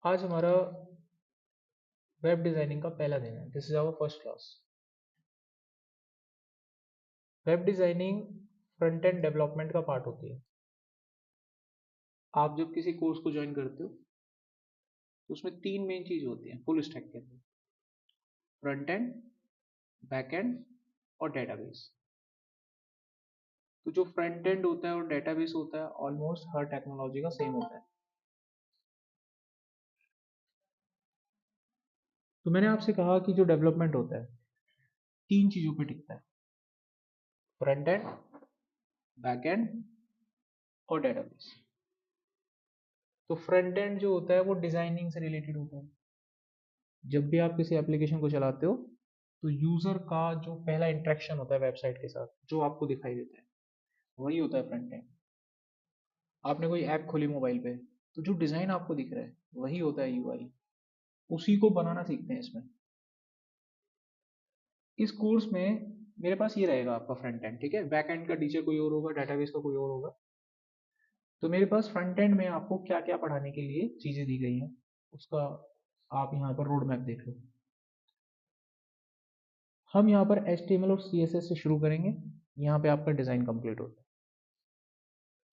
आज हमारा web designing का पहला दिन है। This is our first class. Web designing front end development का पार्ट होती है। आप जब किसी कोर्स को ज्वाइन करते हो तो उसमें तीन मेन चीज़ होती हैं फुल स्टैक के अंदर: फ्रंट एंड, बैक एंड और डेटाबेस। तो जो फ्रंट एंड होता है और डेटाबेस होता है ऑलमोस्ट हर टेक्नोलॉजी का सेम होता है। तो मैंने आपसे कहा कि जो डेवलपमेंट होता है तीन चीज़ों पे टिकता है: फ्रंट एंड, बैक एंड और डेटाबेस। तो फ्रंट एंड जो होता है वो डिज़ाइनिंग से रिलेटेड होता है। जब भी आप किसी एप्लीकेशन को चलाते हो तो यूज़र का जो पहला इंटरेक्शन होता है वेबसाइट के साथ जो आपको दिखाई देता है वही होता है फ्रंट एंड। आपने कोई ऐप खोली मोबाइल पे तो जो डिज़ाइन आपको दिख रहा है वही होता है यूआई। उसी को बनाना सीखते हैं इसमें। इस कोर्स में मेरे पास ये रहेगा आपका फ्रंट एंड, ठीक है। बैक एंड का टीचर कोई और होगा, डेटाबेस का कोई और होगा। तो मेरे पास फ्रंट एंड में आपको क्या क्या पढ़ाने के लिए चीज़ें दी गई हैं उसका आप यहाँ पर रोड मैप देख लो। हम यहाँ पर HTML और CSS से शुरू करेंगे। यहाँ पे आपका डिज़ाइन कंप्लीट होता है।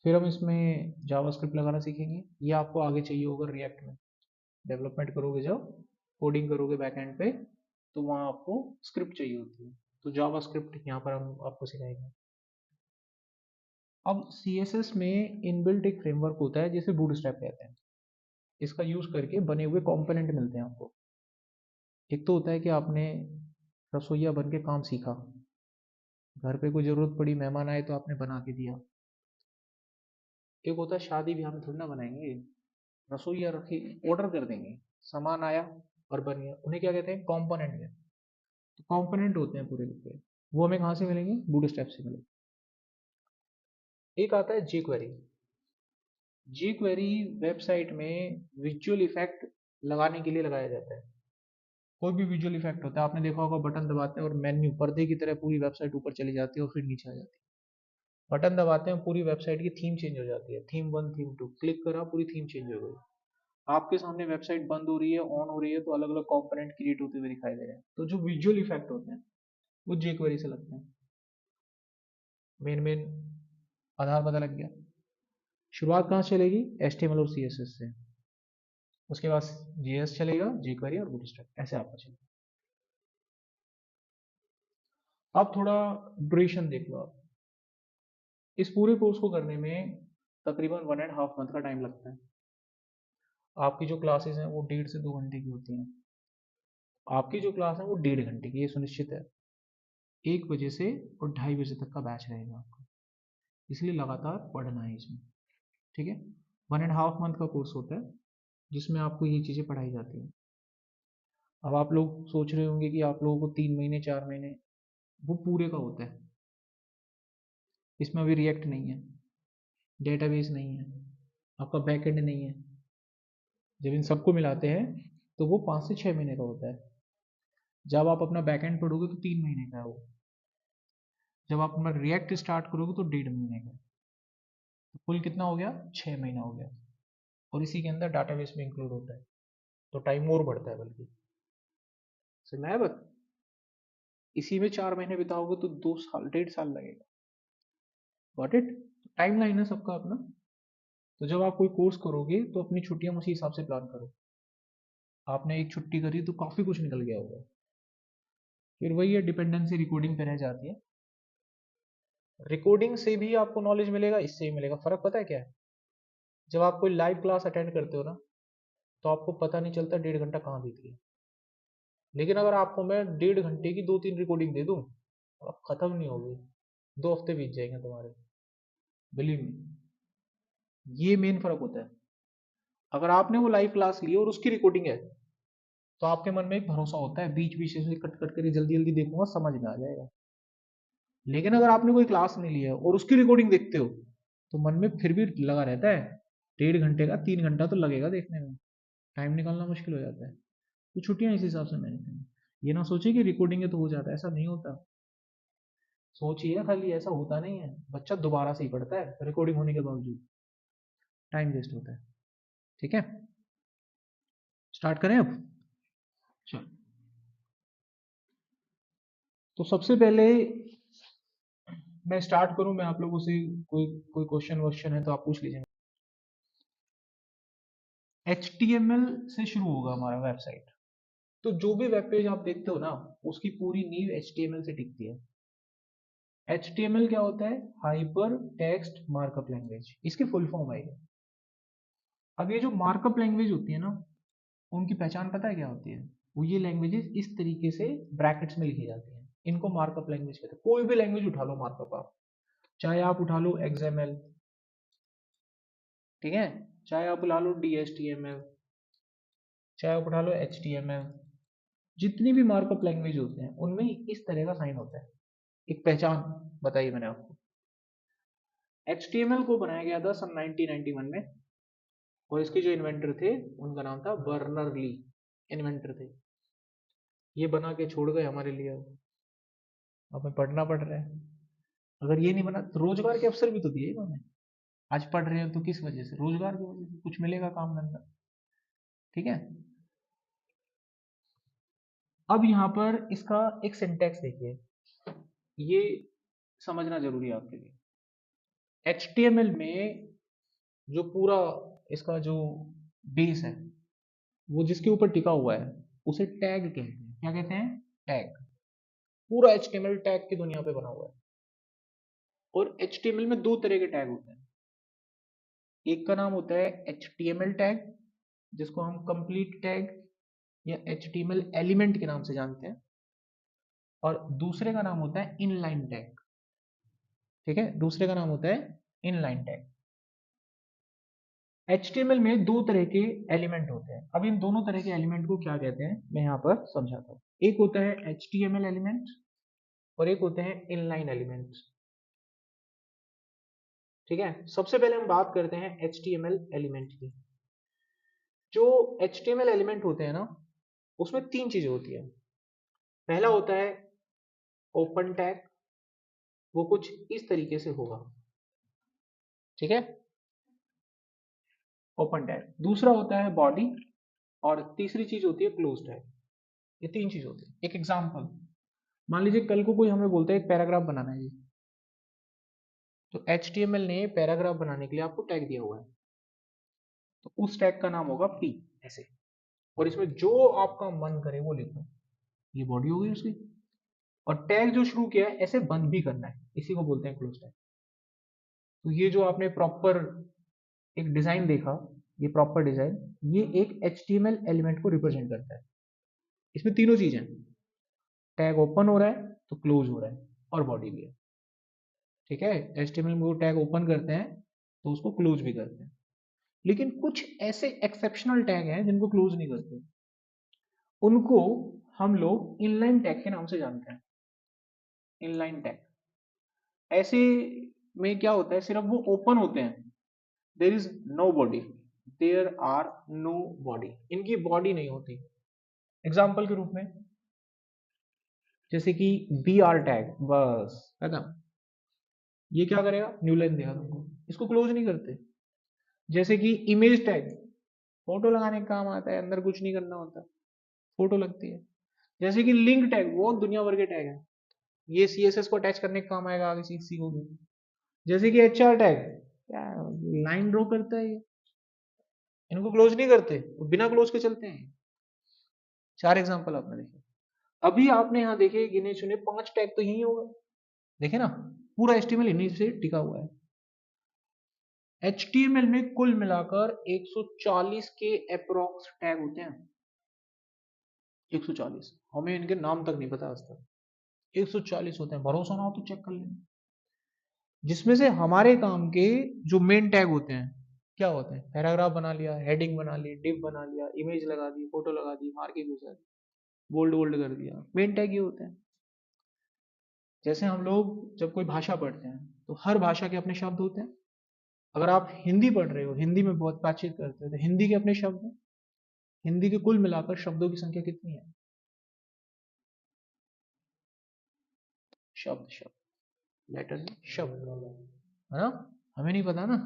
फिर हम इसमें जावास्क्रिप्ट लगाना सीखेंगे। ये आपको आगे चाहिए होगा रिएक्ट में। डेवलपमेंट करोगे जब, कोडिंग करोगे बैकएंड पे, तो वहाँ आपको स्क्रिप्ट चाहिए होती है। तो जावास्क्रिप्ट यहाँ पर हम आपको सिखाएंगे। अब CSS में इनबिल्ट एक फ्रेमवर्क होता है जिसे बूटस्ट्रैप कहते हैं। इसका यूज़ करके बने हुए कंपोनेंट मिलते हैं आपको। एक तो होता है कि आपने रसोइया बन के काम सीखा, घर पे कोई ज़रूरत पड़ी, मेहमान आए तो आपने बना के दिया। एक होता है शादी ब्याह में थोड़ी ना बनाएंगे, रसोइया रखी, ऑर्डर कर देंगे, सामान आया और बन गया। उन्हें क्या कहते हैं? कंपोनेंट कहते हैं। तो कंपोनेंट होते हैं पूरे के पूरे। वो हमें कहाँ से मिलेंगे? बूटस्ट्रैप से मिलेंगे। एक आता है जी क्वेरी। जी क्वेरी वेबसाइट में विजुअल इफेक्ट लगाने के लिए लगाया जाता है। कोई भी विजुअल इफेक्ट होता है, आपने देखा होगा, बटन दबाते हैं और मेन्यू पर्दे की तरह पूरी वेबसाइट ऊपर चली जाती है और फिर नीचे आ जाती है। बटन दबाते हैं पूरी वेबसाइट की थीम चेंज हो जाती है। थीम 1, थीम 2, क्लिक करा पूरी थीम चेंज हो गई। आपके सामने वेबसाइट बंद हो रही है, ऑन हो रही है, तो अलग अलग कंपोनेंट क्रिएट होते हुए दिखाई दे रहे हैं। तो जो विजुअल इफेक्ट होते हैं वो jQuery से लगते हैं। मेन मेन आधार पता लग गया। शुरुआत कहाँ से चलेगी? HTML और CSS से। उसके बाद JS चलेगा, jQuery और बूटस्ट्रैप, ऐसे आपका चलेगा। अब थोड़ा ड्यूरेशन देख लो आप। इस पूरे कोर्स को करने में तकरीबन 1.5 मंथ का टाइम लगता है। आपकी जो क्लासेस हैं वो 1.5 से 2 घंटे की होती हैं। आपकी जो क्लास है वो 1.5 घंटे की, ये सुनिश्चित है। 1 बजे से और 2:30 बजे तक का बैच रहेगा आपका। इसलिए लगातार पढ़ना है इसमें, ठीक है। 1.5 मंथ का कोर्स होता है जिसमें आपको ये चीज़ें पढ़ाई जाती हैं। अब आप लोग सोच रहे होंगे कि आप लोगों को 3 महीने 4 महीने, वो पूरे का होता है। इसमें अभी रिएक्ट नहीं है, डेटाबेस नहीं है, आपका बैकएंड नहीं है। जब इन सबको मिलाते हैं तो वो 5 से 6 महीने का होता है। जब आप अपना बैकएंड पढ़ोगे तो 3 महीने का है वो। जब आप अपना रिएक्ट स्टार्ट करोगे तो 1.5 महीने का। तो कुल कितना हो गया? 6 महीना हो गया। और इसी के अंदर डाटाबेस में इंक्लूड होता है, तो टाइम और बढ़ता है बल्कि। समझ में आया बात? इसी में 4 महीने बिताओगे तो 2 साल 1.5 साल लगेगा। Got it? टाइम लाइन है सबका अपना। तो जब आप कोई कोर्स करोगे तो अपनी छुट्टियां उसी हिसाब से प्लान करो। आपने एक छुट्टी करी तो काफी कुछ निकल गया होगा। फिर वही है, डिपेंडेंसी रिकॉर्डिंग पे रह जाती है। रिकॉर्डिंग से भी आपको नॉलेज मिलेगा, इससे भी मिलेगा। फर्क पता है क्या है? जब आप कोई लाइव क्लास अटेंड करते हो ना तो आपको पता नहीं चलता 1.5 घंटा कहाँ बीत गया। लेकिन अगर आपको मैं 1.5 घंटे की 2-3 रिकॉर्डिंग दे दूं और खत्म नहीं होगी, 2 हफ्ते बीत जाएंगे तुम्हारे। बिलीव मी, ये मेन फर्क होता है। अगर आपने वो लाइव क्लास ली और उसकी रिकॉर्डिंग है तो आपके मन में एक भरोसा होता है, बीच बीच से कट कट कर जल्दी जल्दी देखूंगा, समझ में आ जाएगा। लेकिन अगर आपने कोई क्लास नहीं लिया और उसकी रिकॉर्डिंग देखते हो तो मन में फिर भी लगा रहता है। 1.5 घंटे का 3 घंटा तो लगेगा देखने में। टाइम निकालना मुश्किल हो जाता है। तो छुट्टियां इस हिसाब से मैनेज करें। ये ना सोचिए कि रिकॉर्डिंग है तो हो जाता है, ऐसा नहीं होता। सोचिए खाली, ऐसा होता नहीं है। बच्चा दोबारा से ही पढ़ता है रिकॉर्डिंग होने के बावजूद। टाइम वेस्ट होता है, ठीक है। स्टार्ट करें अब। चलो, तो सबसे पहले मैं स्टार्ट करूं, मैं आप लोगों से कोई कोई क्वेश्चन वोश्चन है तो आप पूछ लीजिए। HTML से शुरू होगा हमारा वेबसाइट। तो जो भी वेब पेज आप देखते हो ना, उसकी पूरी नींव HTML से टिकती है। HTML क्या होता है? हाइपर टेक्स्ट मार्कअप लैंग्वेज, इसकी फुल फॉर्म है ये। अब ये जो मार्कअप लैंग्वेज होती है ना, उनकी पहचान पता है क्या होती है? वो ये लैंग्वेजेस इस तरीके से ब्रैकेट्स में लिखी जाती हैं, इनको मार्कअप लैंग्वेज कहते हैं। कोई भी लैंग्वेज उठा लो मार्कअप आप, चाहे आप उठा लो XML, ठीक है, चाहे आप उठा लो DHTML, चाहे आप उठा लो HTML, जितनी भी मार्कअप लैंग्वेज होते हैं उनमें इस तरह का साइन होता है। एक पहचान बताई मैंने आपको। HTML को बनाया गया था सन 1991 में, और इसके जो इन्वेंटर थे उनका नाम था बर्नर ली, इन्वेंटर थे। ये बना के छोड़ गए हमारे लिए, अब हमें पढ़ना पड़ रहा है। अगर ये नहीं बना तो रोजगार के अवसर भी तो दिए इन्होंने। आज पढ़ रहे हो तो किस वजह से? रोजगार की वजह से, कुछ मिलेगा काम धंधा, ठीक है। अब यहाँ पर इसका एक सिंटैक्स देखिए, ये समझना जरूरी है आपके लिए। HTML में जो पूरा इसका जो बेस है, वो जिसके ऊपर टिका हुआ है, उसे टैग कहते हैं। क्या कहते हैं? टैग। पूरा HTML टैग की दुनिया पे बना हुआ है। और HTML में दो तरह के टैग होते हैं। एक का नाम होता है HTML टैग, जिसको हम कंप्लीट टैग या HTML एलिमेंट के नाम से जानते हैं, और दूसरे का नाम होता है इनलाइन टैग। ठीक है, दूसरे का नाम होता है इनलाइन टैग। HTML में दो तरह के एलिमेंट होते हैं। अब इन दोनों तरह के एलिमेंट को क्या कहते हैं मैं यहाँ पर समझाता हूँ। एक होता है HTML एलिमेंट और एक होते हैं इनलाइन एलिमेंट। ठीक है, सबसे पहले हम बात करते हैं HTML एलिमेंट की। जो HTML एलिमेंट होते हैं ना, उसमें तीन चीजें होती है। पहला होता है ओपन टैग, वो कुछ इस तरीके से होगा, ठीक है, ओपन टैग। दूसरा होता है बॉडी, और तीसरी चीज होती है क्लोज टैग। ये तीन चीज होती है। एक एग्जांपल, मान लीजिए कल को कोई हमें बोलता है एक पैराग्राफ बनाना है जी, तो HTML ने पैराग्राफ बनाने के लिए आपको टैग दिया हुआ है, तो उस टैग का नाम होगा P, ऐसे। और इसमें जो आपका मन करे वो लिखो। ये बॉडी हो गई उसकी। और टैग जो शुरू किया है ऐसे बंद भी करना है, इसी को बोलते हैं क्लोज टैग। तो ये जो आपने प्रॉपर एक डिजाइन देखा, ये प्रॉपर डिजाइन, ये एक HTML एलिमेंट को रिप्रेजेंट करता है। इसमें तीनों चीजें, टैग ओपन हो रहा है तो क्लोज हो रहा है, और बॉडी भी है। ठीक है, HTML में वो टैग ओपन करते हैं तो उसको क्लोज भी करते हैं। लेकिन कुछ ऐसे एक्सेप्शनल टैग हैं जिनको क्लोज नहीं करते, उनको हम लोग इनलाइन टैग के नाम से जानते हैं। इनलाइन टैग ऐसे में क्या होता है, सिर्फ वो ओपन होते हैं, there is no body, there are no body, इनकी बॉडी नहीं होती। एग्जाम्पल के रूप में, जैसे कि BR टैग, बस खत्म। ये क्या करेगा? न्यू लाइन देगा तुमको, इसको क्लोज नहीं करते। जैसे कि इमेज टैग, फोटो लगाने का काम आता है, अंदर कुछ नहीं करना होता, फोटो लगती है। जैसे कि लिंक टैग, वो दुनिया भर के टैग है, ये CSS को अटैच करने का काम आएगा, आगे सीखोगे। जैसे कि HR टैग, क्या लाइन ड्रॉ करता है ये, इनको क्लोज नहीं करते, वो बिना क्लोज के चलते हैं। चार एग्जांपल आपने देखे। अभी आपने यहाँ देखे गिने चुने 5 टैग तो यही होगा, देखे ना, पूरा HTML इन्हीं से टिका हुआ है। HTML में कुल मिलाकर 140 के अप्रोक्स टैग होते हैं। 140, हमें इनके नाम तक नहीं पता आज तक। 140 होते हैं, भरोसा ना हो तो चेक कर लेना। जिसमें से हमारे काम के जो मेन टैग होते हैं, क्या होते हैं? पैराग्राफ बना लिया, हेडिंग बना ली, डिव बना लिया, इमेज लगा दी, फोटो लगा दी, मार्किंग घुसा दी, बोल्ड बोल्ड कर दिया, मेन टैग ये होते हैं। जैसे हम लोग जब कोई भाषा पढ़ते हैं तो हर भाषा के अपने शब्द होते हैं। अगर आप हिंदी पढ़ रहे हो, हिंदी में बहुत बातचीत करते हो, तो हिंदी के अपने शब्द हैं। हिंदी के कुल मिलाकर शब्दों की संख्या कितनी है? शब्द, शब्द, लेटर, शब्द, है ना? हमें नहीं पता ना,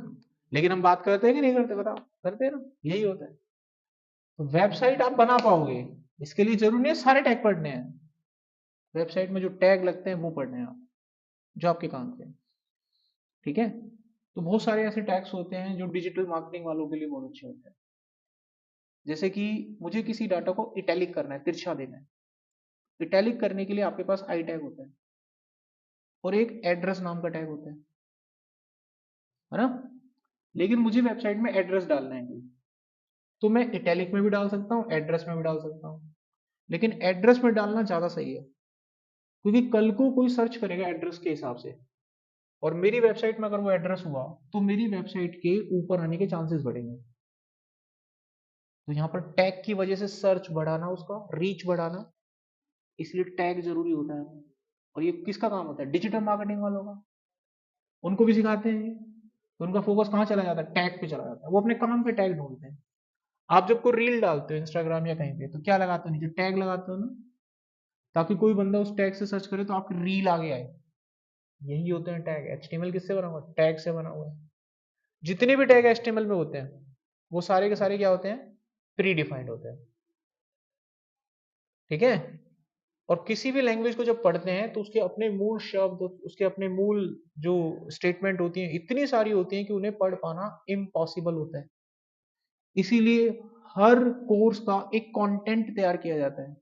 लेकिन हम बात करते हैं कि नहीं करते? बताओ, करते हैं ना, यही होता है। तो वेबसाइट आप बना पाओगे, इसके लिए जरूरी नहीं है सारे टैग पढ़ने हैं। वेबसाइट में जो टैग लगते हैं वो पढ़ने हैं आप, जो आपके काम के हैं। ठीक है, तो बहुत सारे ऐसे टैग्स होते हैं जो डिजिटल मार्केटिंग वालों के लिए बहुत अच्छे होते हैं। जैसे कि मुझे किसी डाटा को इटैलिक करना है, तिरछा देना है। इटैलिक करने के लिए आपके पास आई टैग होता है और एक एड्रेस नाम का टैग होता है ना। लेकिन मुझे वेबसाइट में एड्रेस डालना है, तो मैं इटैलिक में भी डाल सकता हूँ, एड्रेस में भी डाल सकता हूँ। लेकिन एड्रेस में डालना ज्यादा सही है, क्योंकि कल को कोई सर्च करेगा एड्रेस के हिसाब से, और मेरी वेबसाइट में अगर वो एड्रेस हुआ तो मेरी वेबसाइट के ऊपर आने के चांसेस बढ़ेंगे। तो यहाँ पर टैग की वजह से सर्च बढ़ाना, उसका रीच बढ़ाना, इसलिए टैग जरूरी होता है। और ये किसका काम होता है? डिजिटल मार्केटिंग वालों का। उनको भी सिखाते हैं, तो उनका फोकस कहाँ चला जाता है? टैग पे चला जाता है, वो अपने काम पे टैग ढूंढते हैं। आप जब कोई रील डालते हो इंस्टाग्राम या कहीं पे, तो क्या लगाते हो? नीचे टैग लगाते हो ना, ताकि कोई बंदा उस टैग से सर्च करे तो आपकी रील आगे आए। यही होते हैं टैग। एचटीएमएल किससे बना हुआ है? टैग से बना हुआ है। जितने भी टैग एचटीएमएल में होते हैं वो सारे के सारे क्या होते हैं? प्री डिफाइंड होते हैं। ठीक है, और किसी भी लैंग्वेज को जब पढ़ते हैं तो उसके अपने मूल शब्द, उसके अपने मूल जो स्टेटमेंट होती हैं इतनी सारी होती हैं कि उन्हें पढ़ पाना इम्पॉसिबल होता है। इसीलिए हर कोर्स का एक कंटेंट तैयार किया जाता है,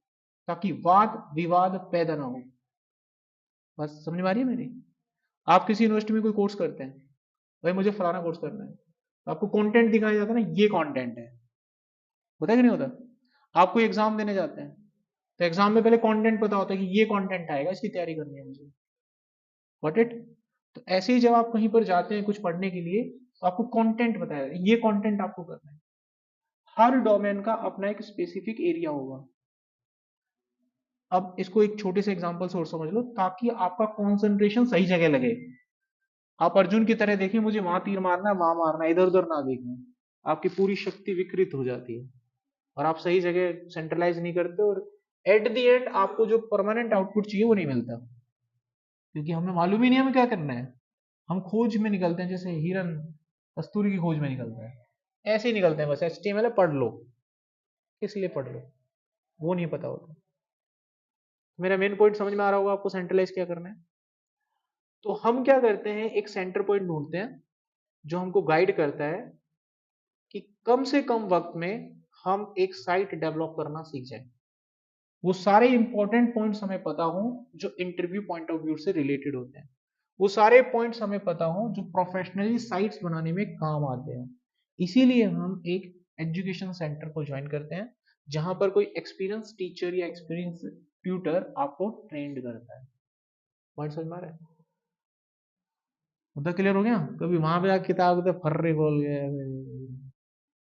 ताकि वाद विवाद पैदा ना हो। बस समझ में आ रही है मेरी? आप किसी यूनिवर्सिटी में कोई कोर्स करते हैं, भाई मुझे फलाना कोर्स करना है, तो आपको कंटेंट दिखाया जाता है ना, ये कंटेंट है। होता है कि नहीं होता? आप कोई एग्जाम देने जाते हैं तो एग्जाम में पहले कंटेंट पता होता है कि ये कंटेंट आएगा, इसकी तैयारी करनी है मुझे। Got it? तो ऐसे ही जब आप कहीं पर जाते हैं कुछ पढ़ने के लिए, तो आपको कंटेंट बताया जाता है, ये कंटेंट आपको करना है। हर डोमेन का अपना एक स्पेसिफिक एरिया होगा। अब इसको एक छोटे से एग्जांपल से और समझ लो, ताकि आपका कंसंट्रेशन सही जगह लगे। आप अर्जुन की तरह देखें, मुझे वहां तीर मारना है, वहां मारना है, इधर उधर ना देखें। आपकी पूरी शक्ति विकृत हो जाती है और आप सही जगह सेंट्रलाइज नहीं करते, और एट द एंड आपको जो परमानेंट आउटपुट चाहिए वो नहीं मिलता, क्योंकि हमें मालूम ही नहीं हमें क्या करना है। हम खोज में निकलते हैं, जैसे हिरन कस्तूरी की खोज में निकलता है, ऐसे ही निकलते हैं। बस एचटीएमएल है, पढ़ लो, इसलिए पढ़ लो, वो नहीं पता होता। मेरा मेन पॉइंट समझ में आ रहा होगा आपको, सेंट्रलाइज क्या करना है। तो हम क्या करते हैं, एक सेंटर पॉइंट ढूंढते हैं जो हमको गाइड करता है कि कम से कम वक्त में हम एक साइट डेवलप करना सीख जाए। वो सारे इंपॉर्टेंट पॉइंट्स हमें पता हो जो इंटरव्यू पॉइंट ऑफ व्यू से रिलेटेड होते हैं। वो सारे पॉइंट्स हमें पता हो जो प्रोफेशनली साइट्स बनाने में काम आते हैं। इसीलिए हम एक एजुकेशन सेंटर को ज्वाइन करते हैं, जहां पर कोई एक्सपीरियंस टीचर या एक्सपीरियंस ट्यूटर आपको ट्रेंड करता है। पॉइंट समझ में आ रहा है? मुद्दा क्लियर हो गया? कभी वहां पे जाकर किताब तो फर्रे बोल गए,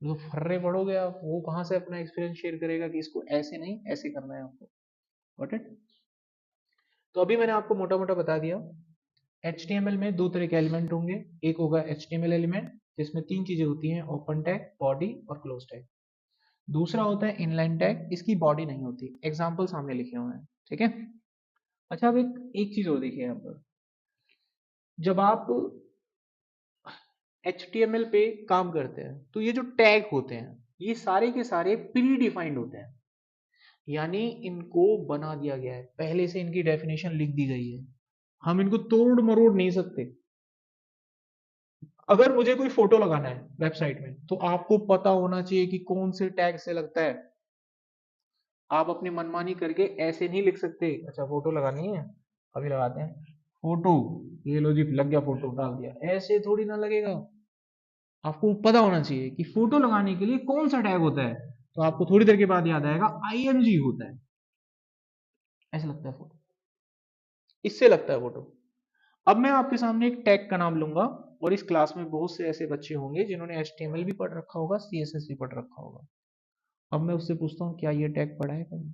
तो फर्रे पढ़ोगे आप, वो कहाँ से अपना एक्सपीरियंस शेयर करेगा कि इसको ऐसे नहीं ऐसे करना है आपको। Got it? तो अभी मैंने आपको मोटा मोटा बता दिया। HTML में दो तरह के एलिमेंट होंगे। एक होगा HTML एलिमेंट, जिसमें तीन चीजें होती हैं, ओपन टैग, बॉडी और क्लोज टैग। दूसरा होता है इनलाइन टैग, इसकी बॉडी नहीं होती। एग्जाम्पल सामने लिखे हुए हैं, ठीक है। अच्छा, अब एक एक चीज और देखिए यहाँ पर, जब आप HTML पे काम करते हैं तो ये जो टैग होते हैं ये सारे के सारे प्री डिफाइंड होते हैं, यानी इनको बना दिया गया है, पहले से इनकी डेफिनेशन लिख दी गई है, हम इनको तोड़ मरोड़ नहीं सकते। अगर मुझे कोई फोटो लगाना है वेबसाइट में, तो आपको पता होना चाहिए कि कौन से टैग से लगता है। आप अपनी मनमानी करके ऐसे नहीं लिख सकते, अच्छा फोटो लगानी है अभी लगाते हैं फोटो, ये लो जी लग गया, फोटो डाल दिया, ऐसे थोड़ी ना लगेगा। आपको पता होना चाहिए कि फोटो लगाने के लिए कौन सा टैग होता है, तो आपको थोड़ी देर के बाद याद आएगा IMG होता है, ऐसे लगता है फोटो, इससे लगता है फोटो। अब मैं आपके सामने एक टैग का नाम लूंगा, और इस क्लास में बहुत से ऐसे बच्चे होंगे जिन्होंने HTML भी पढ़ रखा होगा, CSS भी पढ़ रखा होगा। अब मैं उससे पूछता हूँ क्या ये टैग पढ़ा है कभी?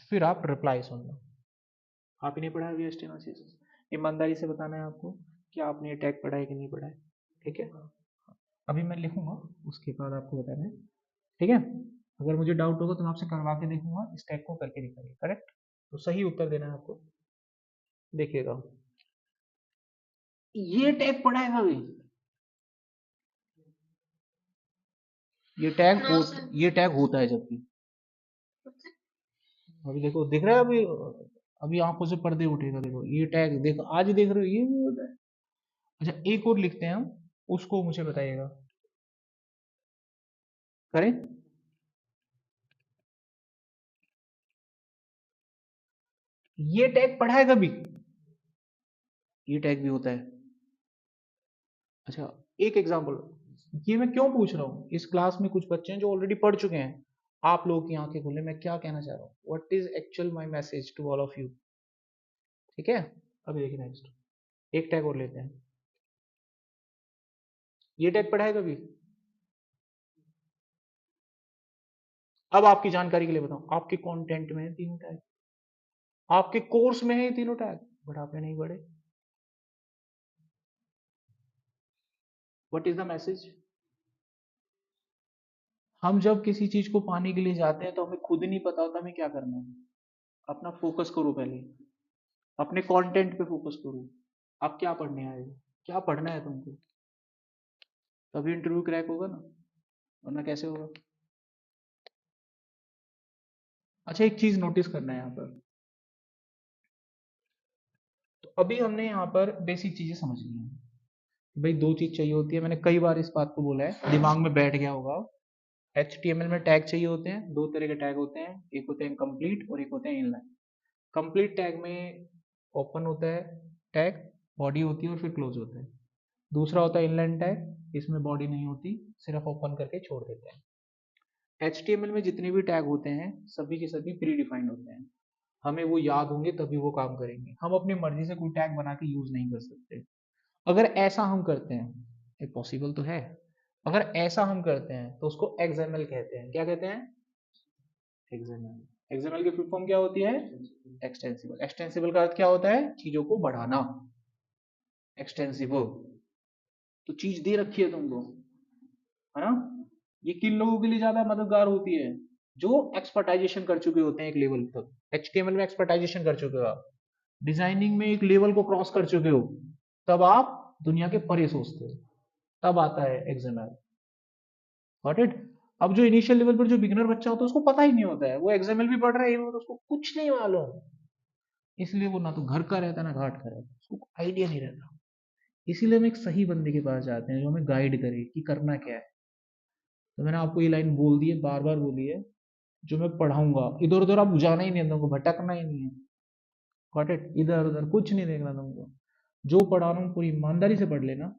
फिर आप रिप्लाई सुनना। आप ही नहीं पढ़ा अभी HTML CSS? ईमानदारी से बताना है आपको कि आपने ये टैग पढ़ा है कि नहीं पढ़ा है। ठीक है, अभी मैं लिखूंगा, उसके बाद आपको बताना है। ठीक है, अगर मुझे डाउट होगा तो मैं आपसे करवा के देखूंगा, इस टैग को करके दिखाइए, करेक्ट? तो सही उत्तर देना है आपको। देखिएगा, ये टैग पढ़ा है कभी? ये टैग होता है जबकि अभी देखो दिख रहा है अभी अभी आंखों से पर्दे उठेगा देखो ये टैग देखो आज देख रहे हो ये भी होता है। अच्छा एक और लिखते हैं हम उसको मुझे बताइएगा करें ये टैग पढ़ा है कभी ये टैग भी होता है अच्छा एक एग्जांपल ये मैं क्यों पूछ रहा हूँ इस क्लास में कुछ बच्चे हैं जो ऑलरेडी पढ़ चुके हैं आप लोगों की आंखें खुले मैं क्या कहना चाह रहा हूँ what is actual my message to all of you ठीक है अभी देखिए नेक्स्ट एक टैग और लेते हैं ये टैग पढ़ा है कभी अब आपकी जानकारी के लिए बताऊं आपके कंटेंट में है तीनों टैग आपके कोर्स में है ये तीनों टैग बट आपने नहीं पढ़े व्हाट इज द मैसेज हम जब किसी चीज को पाने के लिए जाते हैं तो हमें खुद नहीं पता होता हमें क्या करना है अपना फोकस करो पहले अपने कंटेंट पे फोकस करो आप क्या पढ़ने आए हो क्या पढ़ना है तुमको तभी इंटरव्यू क्रैक होगा ना वरना कैसे होगा अच्छा एक चीज नोटिस करना है यहाँ पर तो अभी हमने यहाँ पर बेसिक चीजें समझ ली हैं भाई दो चीज चाहिए होती है मैंने कई बार इस बात को बोला है दिमाग में बैठ गया होगा HTML में टैग चाहिए होते हैं दो तरह के टैग होते हैं एक होते हैं कंप्लीट और एक होते हैं इनलाइन कंप्लीट टैग में ओपन होता है टैग बॉडी होती है और फिर क्लोज होता है दूसरा होता है इनलाइन टैग इसमें बॉडी नहीं होती सिर्फ ओपन करके छोड़ देते हैं HTML में जितने भी टैग होते हैं सभी के सभी प्री डिफाइंड होते हैं हमें वो याद होंगे तभी वो काम करेंगे हम अपनी मर्जी से कोई टैग बना के यूज नहीं कर सकते अगर ऐसा हम करते हैं ये पॉसिबल तो है अगर ऐसा हम करते हैं तो उसको XML कहते हैं क्या कहते हैं XML की फुल फॉर्म क्या होती है एक्सटेंसिबल का अर्थ क्या होता है चीजों को बढ़ाना एक्सटेंसिबल तो चीज दे रखी है तुमको है ना ये किन लोगों के लिए ज्यादा मददगार होती है जो एक्सपर्टाइजेशन कर चुके होते हैं एक लेवल तक HTML में एक्सपर्टाइजेशन कर चुके हो आप डिजाइनिंग में एक लेवल को क्रॉस कर चुके हो तब आप दुनिया के परे सोचते हो तब आता है XML गॉट इट अब जो इनिशियल लेवल पर जो बिगिनर बच्चा होता है उसको पता ही नहीं होता है वो XML भी पढ़ रहा है तो उसको कुछ नहीं मालूम इसलिए वो ना तो घर का रहता है ना घाट का रहता है उसको आइडिया नहीं रहता इसीलिए हम एक सही बंदे के पास जाते हैं जो हमें गाइड करे कि करना क्या है तो मैंने आपको ये लाइन बोल दी है बार बार बोली है जो मैं पढ़ाऊंगा इधर उधर आप जाना ही नहीं है तुमको भटकना ही नहीं है गॉट इट इधर उधर कुछ नहीं देखना तुमको जो पढ़ा रहा हूँ पूरी ईमानदारी से पढ़ लेना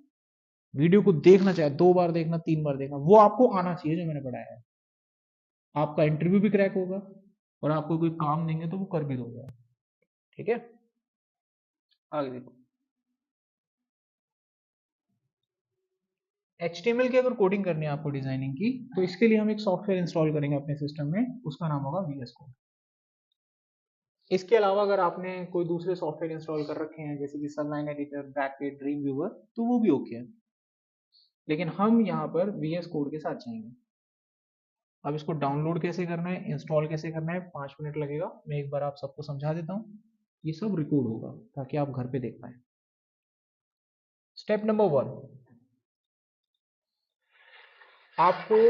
वीडियो को देखना चाहे 2 बार देखना 3 बार देखना वो आपको आना चाहिए जो मैंने पढ़ाया है आपका इंटरव्यू भी क्रैक होगा और आपको कोई काम देंगे तो वो कर भी दोगे ठीक है आगे देखो HTML की अगर कोडिंग करनी है आपको डिजाइनिंग की तो इसके लिए हम एक सॉफ्टवेयर इंस्टॉल करेंगे अपने सिस्टम में उसका नाम होगा VS कोड इसके अलावा अगर आपने कोई दूसरे सॉफ्टवेयर इंस्टॉल कर रखे हैं जैसे कि सनलाइन एडिटर ब्रैकेट ड्रीम व्यूअर तो वो भी ओके है लेकिन हम यहाँ पर VS कोड के साथ जाएंगे अब इसको डाउनलोड कैसे करना है इंस्टॉल कैसे करना है 5 मिनट लगेगा मैं एक बार आप सबको समझा देता हूँ ये सब रिकॉर्ड होगा ताकि आप घर पे देख पाए स्टेप नंबर 1 आपको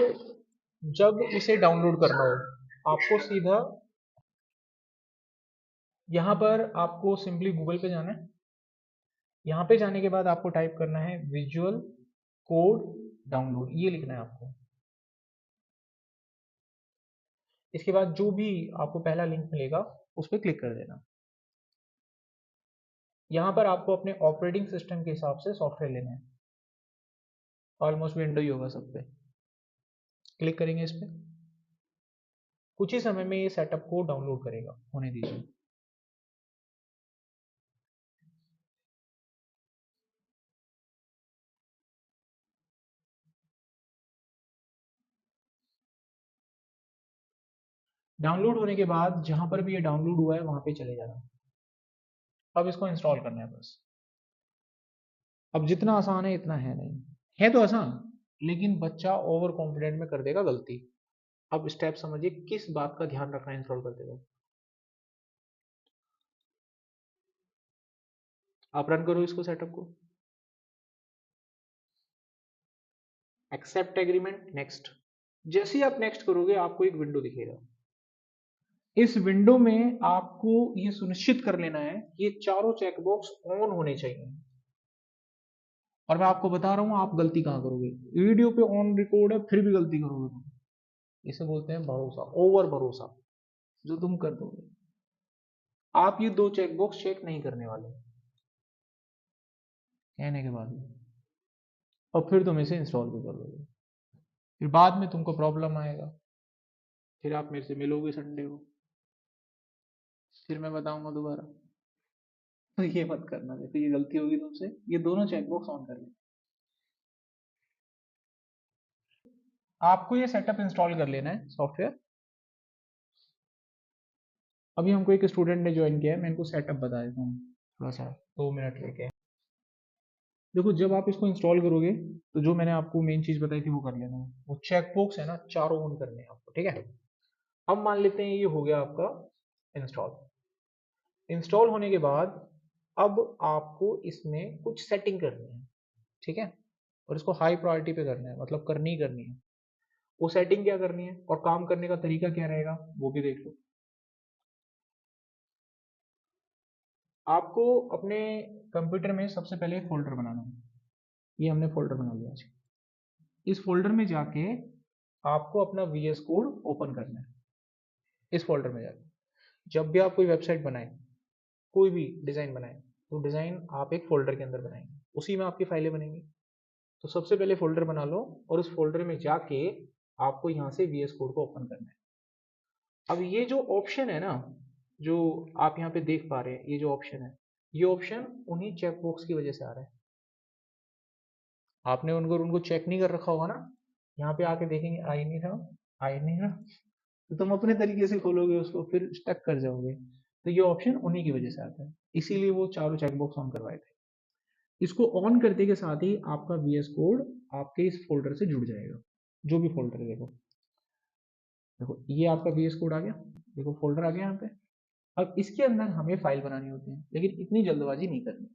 जब इसे डाउनलोड करना हो आपको सीधा यहाँ पर आपको सिंपली गूगल पे जाना है यहाँ पे जाने के बाद आपको टाइप करना है विजुअल कोड डाउनलोड ये लिखना है आपको इसके बाद जो भी आपको पहला लिंक मिलेगा उस पर क्लिक कर देना यहाँ पर आपको अपने ऑपरेटिंग सिस्टम के हिसाब से सॉफ्टवेयर लेना है ऑलमोस्ट विंडो ही होगा सब पे क्लिक करेंगे इस पर कुछ ही समय में ये सेटअप को डाउनलोड करेगा होने दीजिए डाउनलोड होने के बाद जहां पर भी ये डाउनलोड हुआ है वहां पे चले जाना अब इसको इंस्टॉल करना है बस अब जितना आसान है इतना है नहीं है तो आसान लेकिन बच्चा ओवर कॉन्फिडेंट में कर देगा गलती अब स्टेप समझिए किस बात का ध्यान रखना है इंस्टॉल करते वक्त आप रन करो इसको सेटअप को एक्सेप्ट एग्रीमेंट नेक्स्ट जैसे ही आप नेक्स्ट करोगे आपको एक विंडो दिखेगा। इस विंडो में आपको ये सुनिश्चित कर लेना है कि ये चारों चेकबॉक्स ऑन होने चाहिए। और मैं आपको बता रहा हूं आप गलती कहां करोगे, वीडियो पे ऑन रिकॉर्ड है फिर भी गलती करोगे तुम। इसे बोलते हैं भरोसा, ओवर भरोसा जो तुम कर दोगे। आप ये दो चेकबॉक्स चेक नहीं करने वाले कहने के बाद, और फिर तुम इसे इंस्टॉल भी कर लोगे। फिर बाद में तुमको प्रॉब्लम आएगा, फिर आप मेरे से मिलोगे संडे को, फिर मैं बताऊंगा दोबारा। तो ये मत करना, जैसे ये गलती होगी तुमसे, ये दोनों चेकबॉक्स ऑन कर लेना। आपको ये सेटअप इंस्टॉल कर लेना है सॉफ्टवेयर। अभी हमको एक स्टूडेंट ने ज्वाइन किया है, मैं इनको सेटअप बता देता हूँ थोड़ा सा, 2 मिनट लेके। देखो जब आप इसको इंस्टॉल करोगे तो जो मैंने आपको मेन चीज बताई थी वो कर लेना है। वो चेकबॉक्स है ना, चारों ऑन करने हैं आपको, ठीक है। अब मान लेते हैं ये हो गया आपका इंस्टॉल। इंस्टॉल होने के बाद अब आपको इसमें कुछ सेटिंग करनी है, ठीक है। और इसको हाई प्रायोरिटी पे करना है, मतलब करनी ही करनी है। वो सेटिंग क्या करनी है और काम करने का तरीका क्या रहेगा वो भी देख लो। आपको अपने कंप्यूटर में सबसे पहले एक फोल्डर बनाना है। ये हमने फोल्डर बना लिया आज। इस फोल्डर में जाके आपको अपना VS कोड ओपन करना है। इस फोल्डर में जाके जब भी आप कोई वेबसाइट बनाए, कोई भी डिजाइन बनाए, तो डिजाइन आप एक फोल्डर के अंदर बनाएंगे, उसी में आपकी फाइलें बनेंगी। तो सबसे पहले फोल्डर बना लो और उस फोल्डर में जाके आपको यहाँ से VS कोड को ओपन करना है। अब ये जो ऑप्शन है ना, जो आप यहाँ पे देख पा रहे हैं, ये जो ऑप्शन है, ये ऑप्शन उन्हीं चेकबॉक्स की वजह से आ रहा है। आपने उनको चेक नहीं कर रखा होगा ना, यहाँ पे आके देखेंगे आई नहीं रहा, आई नहीं रहा, तो तुम अपने तरीके से खोलोगे उसको, फिर स्टक कर जाओगे। तो ये ऑप्शन उन्हीं की वजह से आता है, इसीलिए वो चारों चेकबॉक्स ऑन करवाए थे। इसको ऑन करते के साथ ही आपका VS कोड आपके इस फोल्डर से जुड़ जाएगा। जो भी फोल्डर है, देखो देखो ये आपका VS कोड आ गया, देखो फोल्डर आ गया यहाँ पे। अब इसके अंदर हमें फाइल बनानी होती है, लेकिन इतनी जल्दबाजी नहीं करनी।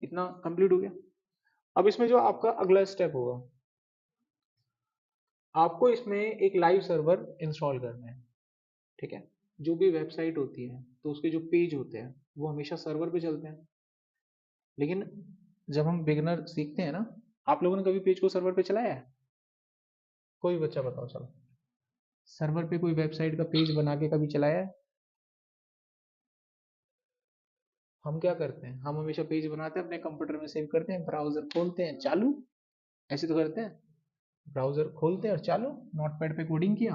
इतना कंप्लीट हो गया। अब इसमें जो आपका अगला स्टेप होगा, आपको इसमें एक लाइव सर्वर इंस्टॉल करना है, ठीक है। जो भी वेबसाइट होती है तो उसके जो पेज होते हैं वो हमेशा सर्वर पे चलते हैं। लेकिन जब हम बिगनर सीखते हैं ना, आप लोगों ने कभी पेज को सर्वर पे चलाया है? कोई बच्चा बताओ चलो, सर्वर पे कोई वेबसाइट का पेज बना के कभी चलाया है? हम क्या करते हैं, हम हमेशा पेज बनाते हैं, अपने कंप्यूटर में सेव करते हैं, ब्राउजर खोलते हैं, चालू, ऐसे तो करते हैं। ब्राउजर खोलते हैं और चालू, नोटपैड पे कोडिंग किया,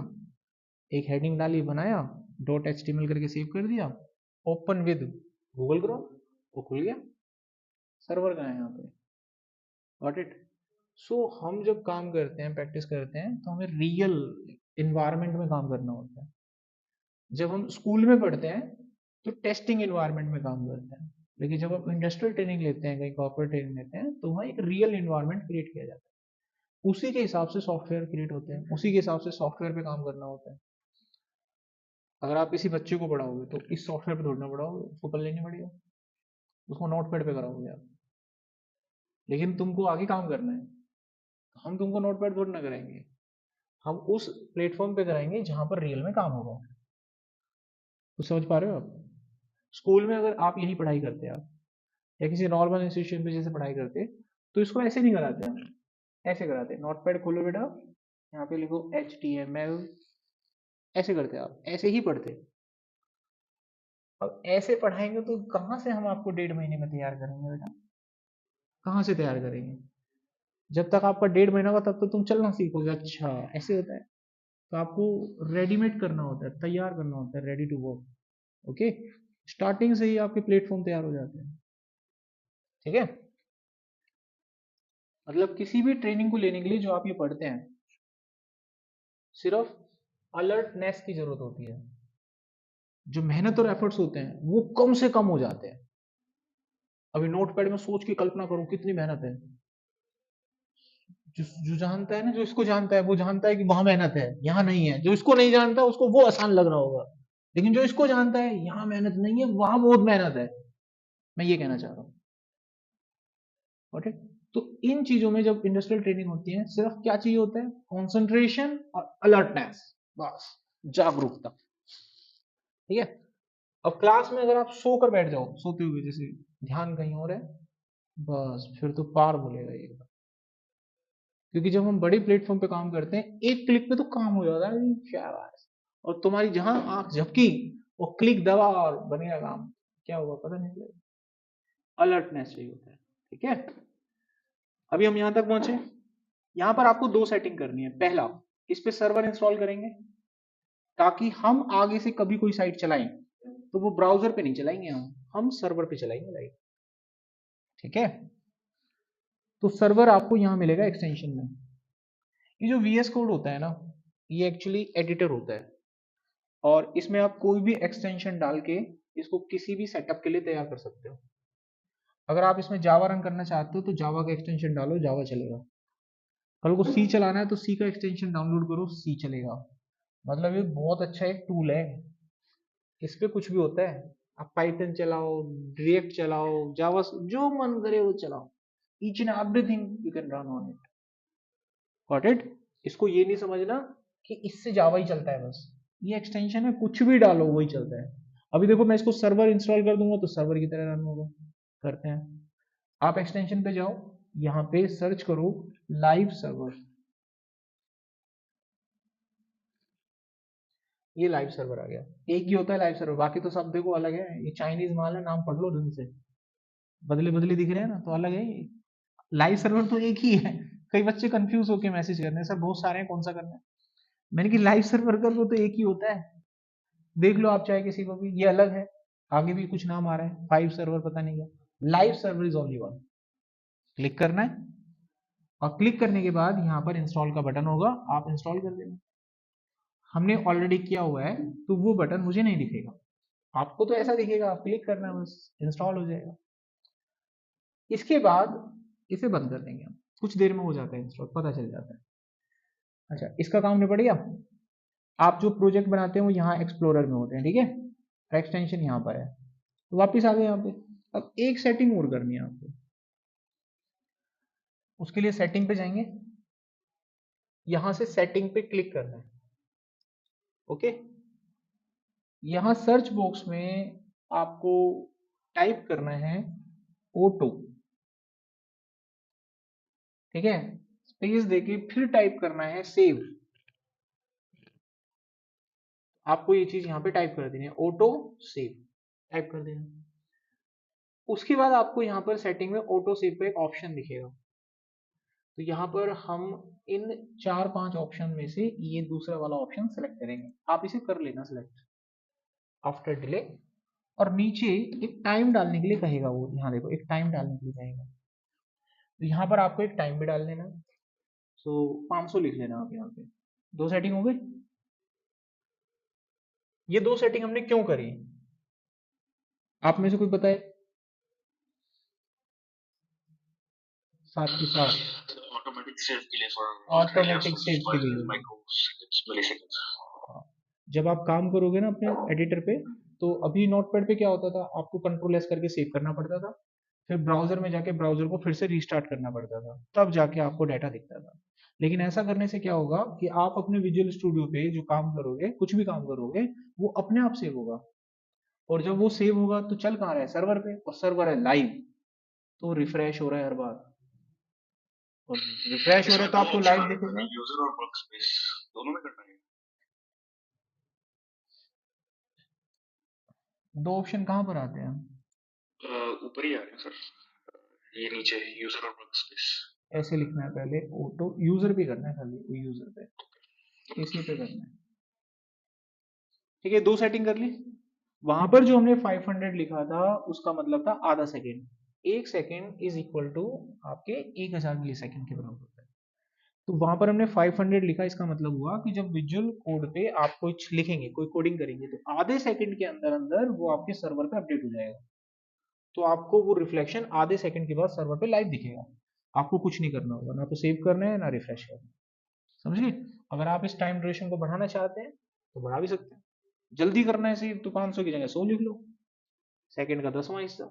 एक हेडिंग डाली, बनाया, .html करके सेव कर दिया, ओपन विद गूगल क्रोम, वो खुल गया। सर्वर कहाँ है यहाँ पे? Got it. सो हम जब काम करते हैं, प्रैक्टिस करते हैं, तो हमें रियल इन्वायरमेंट में काम करना होता है। जब हम स्कूल में पढ़ते हैं तो टेस्टिंग इन्वायरमेंट में काम करते हैं, लेकिन जब हम इंडस्ट्रियल ट्रेनिंग लेते हैं, कहीं कॉर्पोरेट ट्रेनिंग लेते हैं, तो वहाँ एक रियल इन्वायरमेंट क्रिएट किया जाता है। उसी के हिसाब से सॉफ्टवेयर क्रिएट होते हैं, उसी के हिसाब से सॉफ्टवेयर पे काम करना होता है। अगर आप किसी बच्चे को पढ़ाओगे तो इस सॉफ्टवेयर पे थोड़ी ना पढ़ाओगे, उसको पढ़ लेनी पड़ेगा, उसको नोट पैड पे कराओगे आप। लेकिन तुमको आगे काम करना है, हम तुमको नोट पैड थोड़ी ना कराएंगे, हम उस प्लेटफॉर्म पे कराएंगे जहां पर रियल में काम होगा। तो समझ पा रहे हो आप? स्कूल में अगर आप यही पढ़ाई करते आप, या किसी नॉर्मल इंस्टीट्यूशन पे जैसे पढ़ाई करते, तो इसको ऐसे नहीं कराते हम, ऐसे कराते, नोट पैड खोलो बेटा, यहाँ पे लिखो HTML, ऐसे करते आप, ऐसे ही पढ़ते। अब ऐसे पढ़ाएंगे तो कहाँ से हम आपको 1.5 महीने में तैयार करेंगे बेटा, कहाँ से तैयार करेंगे? जब तक आपका 1.5 महीना होगा तब तक तुम चलना सीखोगे। अच्छा ऐसे होता है? तो आपको रेडीमेड करना होता है, तैयार करना होता है, ready to work. Okay, starting से ही आपके प्लेटफॉर्म तैयार हो जाते हैं, ठीक है। मतलब किसी भी ट्रेनिंग को लेने के लिए जो आप ये पढ़ते हैं, सिर्फ अलर्टनेस की जरूरत होती है। जो मेहनत और एफर्ट्स होते हैं वो कम से कम हो जाते हैं। अभी नोटपैड में सोच की कल्पना करो कितनी मेहनत है। जो जानता है ना, जो इसको जानता है वो जानता है कि वहां मेहनत है, यहाँ नहीं है। जो इसको नहीं जानता उसको वो आसान लग रहा होगा, लेकिन जो इसको जानता है यहाँ मेहनत नहीं है, वहां बहुत मेहनत है। मैं ये कहना चाह रहा हूँ। ओके, तो इन चीजों में जब इंडस्ट्रियल ट्रेनिंग होती है सिर्फ क्या चाहिए होता है, कॉन्सेंट्रेशन और अलर्टनेस, बस जागरूकता। ठीक है। अब क्लास में अगर आप सोकर बैठ जाओ, सोते हुए जैसे ध्यान कहीं और है, बस फिर तो पार बोलेगा ये। क्योंकि जब हम बड़े प्लेटफॉर्म पे काम करते हैं एक क्लिक पे तो काम हो जाता है, शाबाश। और तुम्हारी जहां आंख झपकी वो क्लिक दबा और बनेगा काम, क्या होगा पता नहीं चलेगा। अलर्टनेस चाहिए होता है। ठीक है। अभी हम यहां तक पहुंचे। यहां पर आपको दो सेटिंग करनी है। पहला, इस पे सर्वर इंस्टॉल करेंगे ताकि हम आगे से कभी कोई साइट चलाएं तो वो ब्राउजर पे नहीं चलाएंगे, हम सर्वर पे चलाएंगे लाइव। ठीक है। तो सर्वर आपको यहां मिलेगा एक्सटेंशन में। ये जो वीएस कोड होता है ना, ये एक्चुअली एडिटर होता है और इसमें आप कोई भी एक्सटेंशन डाल के इसको किसी भी सेटअप के लिए तैयार कर सकते हो। अगर आप इसमें जावा रन करना चाहते हो तो जावा का एक्सटेंशन डालो, जावा चलेगा। कल को सी चलाना है तो सी का एक्सटेंशन डाउनलोड करो, सी चलेगा। मतलब ये बहुत अच्छा एक टूल है, इस पे कुछ भी होता है। आप पाइथन चलाओ, रिएक्ट चलाओ, जावा, जो मन करे वो चलाओ, each and everything you can run on it. Got it. इसको ये नहीं समझना कि इससे जावा ही चलता है, बस ये एक्सटेंशन है, कुछ भी डालो वही चलता है। अभी देखो मैं इसको सर्वर इंस्टॉल कर दूंगा तो सर्वर की तरह रन होगा। करते हैं। आप एक्सटेंशन पे जाओ, यहाँ पे सर्च करो लाइव सर्वर। ये लाइव सर्वर आ गया। एक ही होता है लाइव सर्वर, बाकी तो सब देखो अलग है। ये चाइनीज माल है, नाम पढ़ लो ढंग से, बदले बदले दिख रहे हैं ना तो अलग है ये। लाइव सर्वर तो एक ही है। कई बच्चे कंफ्यूज होके मैसेज करते हैं सर बहुत सारे हैं, कौन सा करना है। मैंने कि लाइव सर्वर कर लो तो एक ही होता है। देख लो आप चाहे किसी को भी, ये अलग है, आगे भी कुछ नाम आ रहा है, 5 सर्वर पता नहीं क्या। Live server is only one. Click करना है और क्लिक करने के बाद यहाँ पर इंस्टॉल का बटन होगा, आप इंस्टॉल कर देना। हमने ऑलरेडी किया हुआ है तो वो बटन मुझे नहीं दिखेगा, आपको तो ऐसा दिखेगा, आप क्लिक करना है बस, इंस्टॉल हो जाएगा। इसके बाद इसे बंद कर देंगे हम, कुछ देर में हो जाता है इंस्टॉल, पता चल जाता है। अच्छा, इसका काम निपट गया। आप जो प्रोजेक्ट बनाते हैं वो यहाँ एक्सप्लोरर में होते हैं, ठीक है। एक्सटेंशन यहाँ पर है, तो वापिस आ गए यहाँ पे। अब एक सेटिंग और करनी है आपको, उसके लिए सेटिंग पे जाएंगे, यहां से सेटिंग पे क्लिक करना है। ओके। यहां सर्च बॉक्स में आपको टाइप करना है ऑटो। ठीक है। स्पेस देके फिर टाइप करना है सेव। आपको ये चीज यहाँ पे टाइप कर देनी है, ऑटो सेव टाइप कर देना। उसके बाद आपको यहाँ पर सेटिंग में ऑटो सेव का एक ऑप्शन दिखेगा, तो यहाँ पर हम इन 4-5 ऑप्शन में से ये दूसरा वाला ऑप्शन सेलेक्ट करेंगे। आप इसे कर लेना सिलेक्ट आफ्टर डिले। और नीचे एक टाइम डालने के लिए कहेगा, वो यहाँ देखो एक टाइम डालने के लिए कहेगा, तो यहाँ पर आपको एक टाइम भी डाल देना। सो 500 लिख लेना आप यहाँ पे। दो सेटिंग हो गई। ये दो सेटिंग हमने क्यों करी, आप में से कोई बताए। साथ के साथ ऑटोमेटिक सेव के लिए, ऑटोमेटिक सेव के लिए जब आप काम करोगे ना अपने एडिटर पे, तो अभी नोटपैड पे क्या होता था, आपको कंट्रोल एस करके सेव करना पड़ता था, फिर ब्राउजर में जाके ब्राउजर को फिर से रीस्टार्ट करना पड़ता था, तब जाके आपको डाटा दिखता था। लेकिन ऐसा करने से क्या होगा कि आप अपने विजुअल स्टूडियो पे जो काम करोगे, कुछ भी काम करोगे, वो अपने आप सेव होगा। और जब वो सेव होगा तो चल कहाँ रहा है, सर्वर पे, और सर्वर है लाइव, तो रिफ्रेश हो रहा है हर बार, और रिफ्रेश हो रहा है तो आपको लाइव दिखेगा। यूजर और वर्कस्पेस दोनों में करना है। दो ऑप्शन कहाँ पर आते हैं, ऊपर ही आ रहे हैं सर, ये नीचे यूजर और वर्कस्पेस। ऐसे लिखना है पहले, ऑटो यूजर पे करना है, खाली यूजर पे, इसी पे करना है। ठीक है, दो सेटिंग कर ली। वहां पर जो हमने 500 लिखा था उसका मतलब था आधा second. 1 second is equal to आपके 1000 मिली सेकेंड के बराबर होता है। तो वहां पर हमने 500 लिखा, इसका मतलब हुआ कि जब विजुअल कोड पे आप कुछ लिखेंगे, कोई कोडिंग करेंगे, तो आधे सेकंड के अंदर अंदर वो आपके सर्वर पे अपडेट हो जाएगा। तो आपको वो रिफ्लेक्शन आधे सेकंड के बाद सर्वर पे लाइव दिखेगा। आपको कुछ नहीं करना होगा, ना तो सेव करना है ना रिफ्रेश करना है। समझिए। अगर आप इस टाइम ड्यूरेशन को बढ़ाना चाहते हैं तो बढ़ा भी सकते हैं। जल्दी करना है सिर्फ तो 500 की जगह 100 लिख लो, सेकंड का 10वां हिस्सा।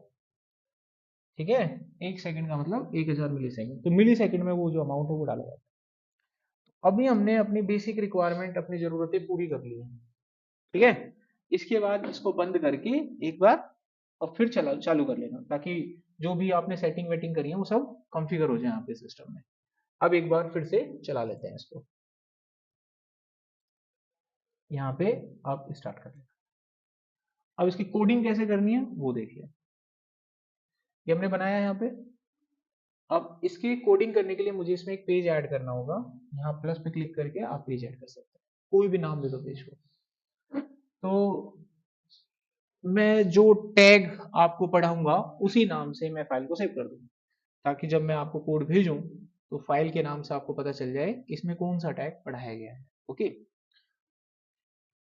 ठीक है, 1 सेकंड का मतलब 1000 मिली सेकंड, तो मिली सेकंड में वो जो अमाउंट है वो डाला जाता है। अभी हमने अपनी बेसिक रिक्वायरमेंट, अपनी जरूरतें पूरी कर ली है, ठीक है। इसके बाद इसको बंद करके एक बार और फिर चालू कर लेना, ताकि जो भी आपने सेटिंग वेटिंग करी है वो सब कॉन्फ़िगर हो जाए आपके सिस्टम में। अब एक बार फिर से चला लेते हैं इसको, यहाँ पे आप स्टार्ट कर लें। अब इसकी कोडिंग कैसे करनी है वो देखिए, ये हमने बनाया है यहाँ पे। अब इसकी कोडिंग करने के लिए मुझे इसमें एक पेज ऐड करना होगा, यहाँ प्लस पे क्लिक करके आप पेज ऐड कर सकते हैं, कोई भी नाम दे दो पेज को। तो मैं जो टैग आपको पढ़ाऊंगा उसी नाम से मैं फाइल को सेव कर दूंगा, ताकि जब मैं आपको कोड भेजूं तो फाइल के नाम से आपको पता चल जाए कि इसमें कौन सा टैग पढ़ाया गया है। ओके,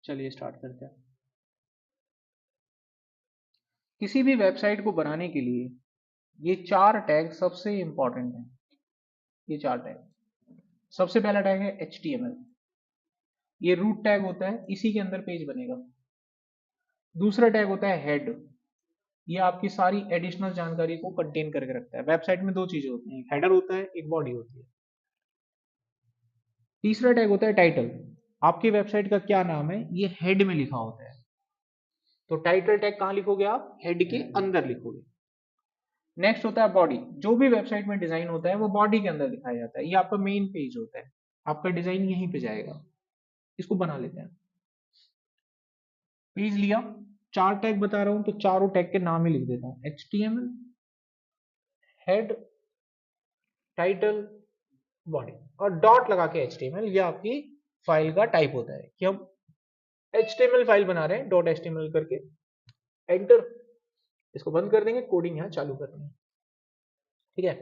चलिए स्टार्ट करते हैं। किसी भी वेबसाइट को बनाने के लिए ये 4 टैग सबसे इंपॉर्टेंट हैं। ये 4 टैग, सबसे पहला टैग है HTML, ये रूट टैग होता है, इसी के अंदर पेज बनेगा। दूसरा टैग होता है हेड, ये आपकी सारी एडिशनल जानकारी को कंटेन करके रखता है। वेबसाइट में 2 चीजें होती हैं, एक हेडर होता है, एक बॉडी होती है। तीसरा टैग होता है टाइटल, आपकी वेबसाइट का क्या नाम है ये हेड में लिखा होता है, तो टाइटल टैग कहां लिखोगे आप, हेड के अंदर लिखोगे। नेक्स्ट होता है बॉडी, जो भी वेबसाइट में डिजाइन होता है वो बॉडी के अंदर दिखाया जाता है, ये आपका मेन पेज होता है, आपका डिजाइन यहीं पे जाएगा। इसको बना लेते हैं। पेज लिया, 4 टैग बता रहा हूं तो चारों टैग के नाम ही लिख देता हूं, HTML, हेड, टाइटल, बॉडी, और डॉट लगा के HTML, ये आपकी फाइल का टाइप होता है कि हम HTML फाइल बना रहे हैं, डॉट HTML करके एंटर। इसको बंद कर देंगे, कोडिंग यहाँ चालू कर देंगे, ठीक है।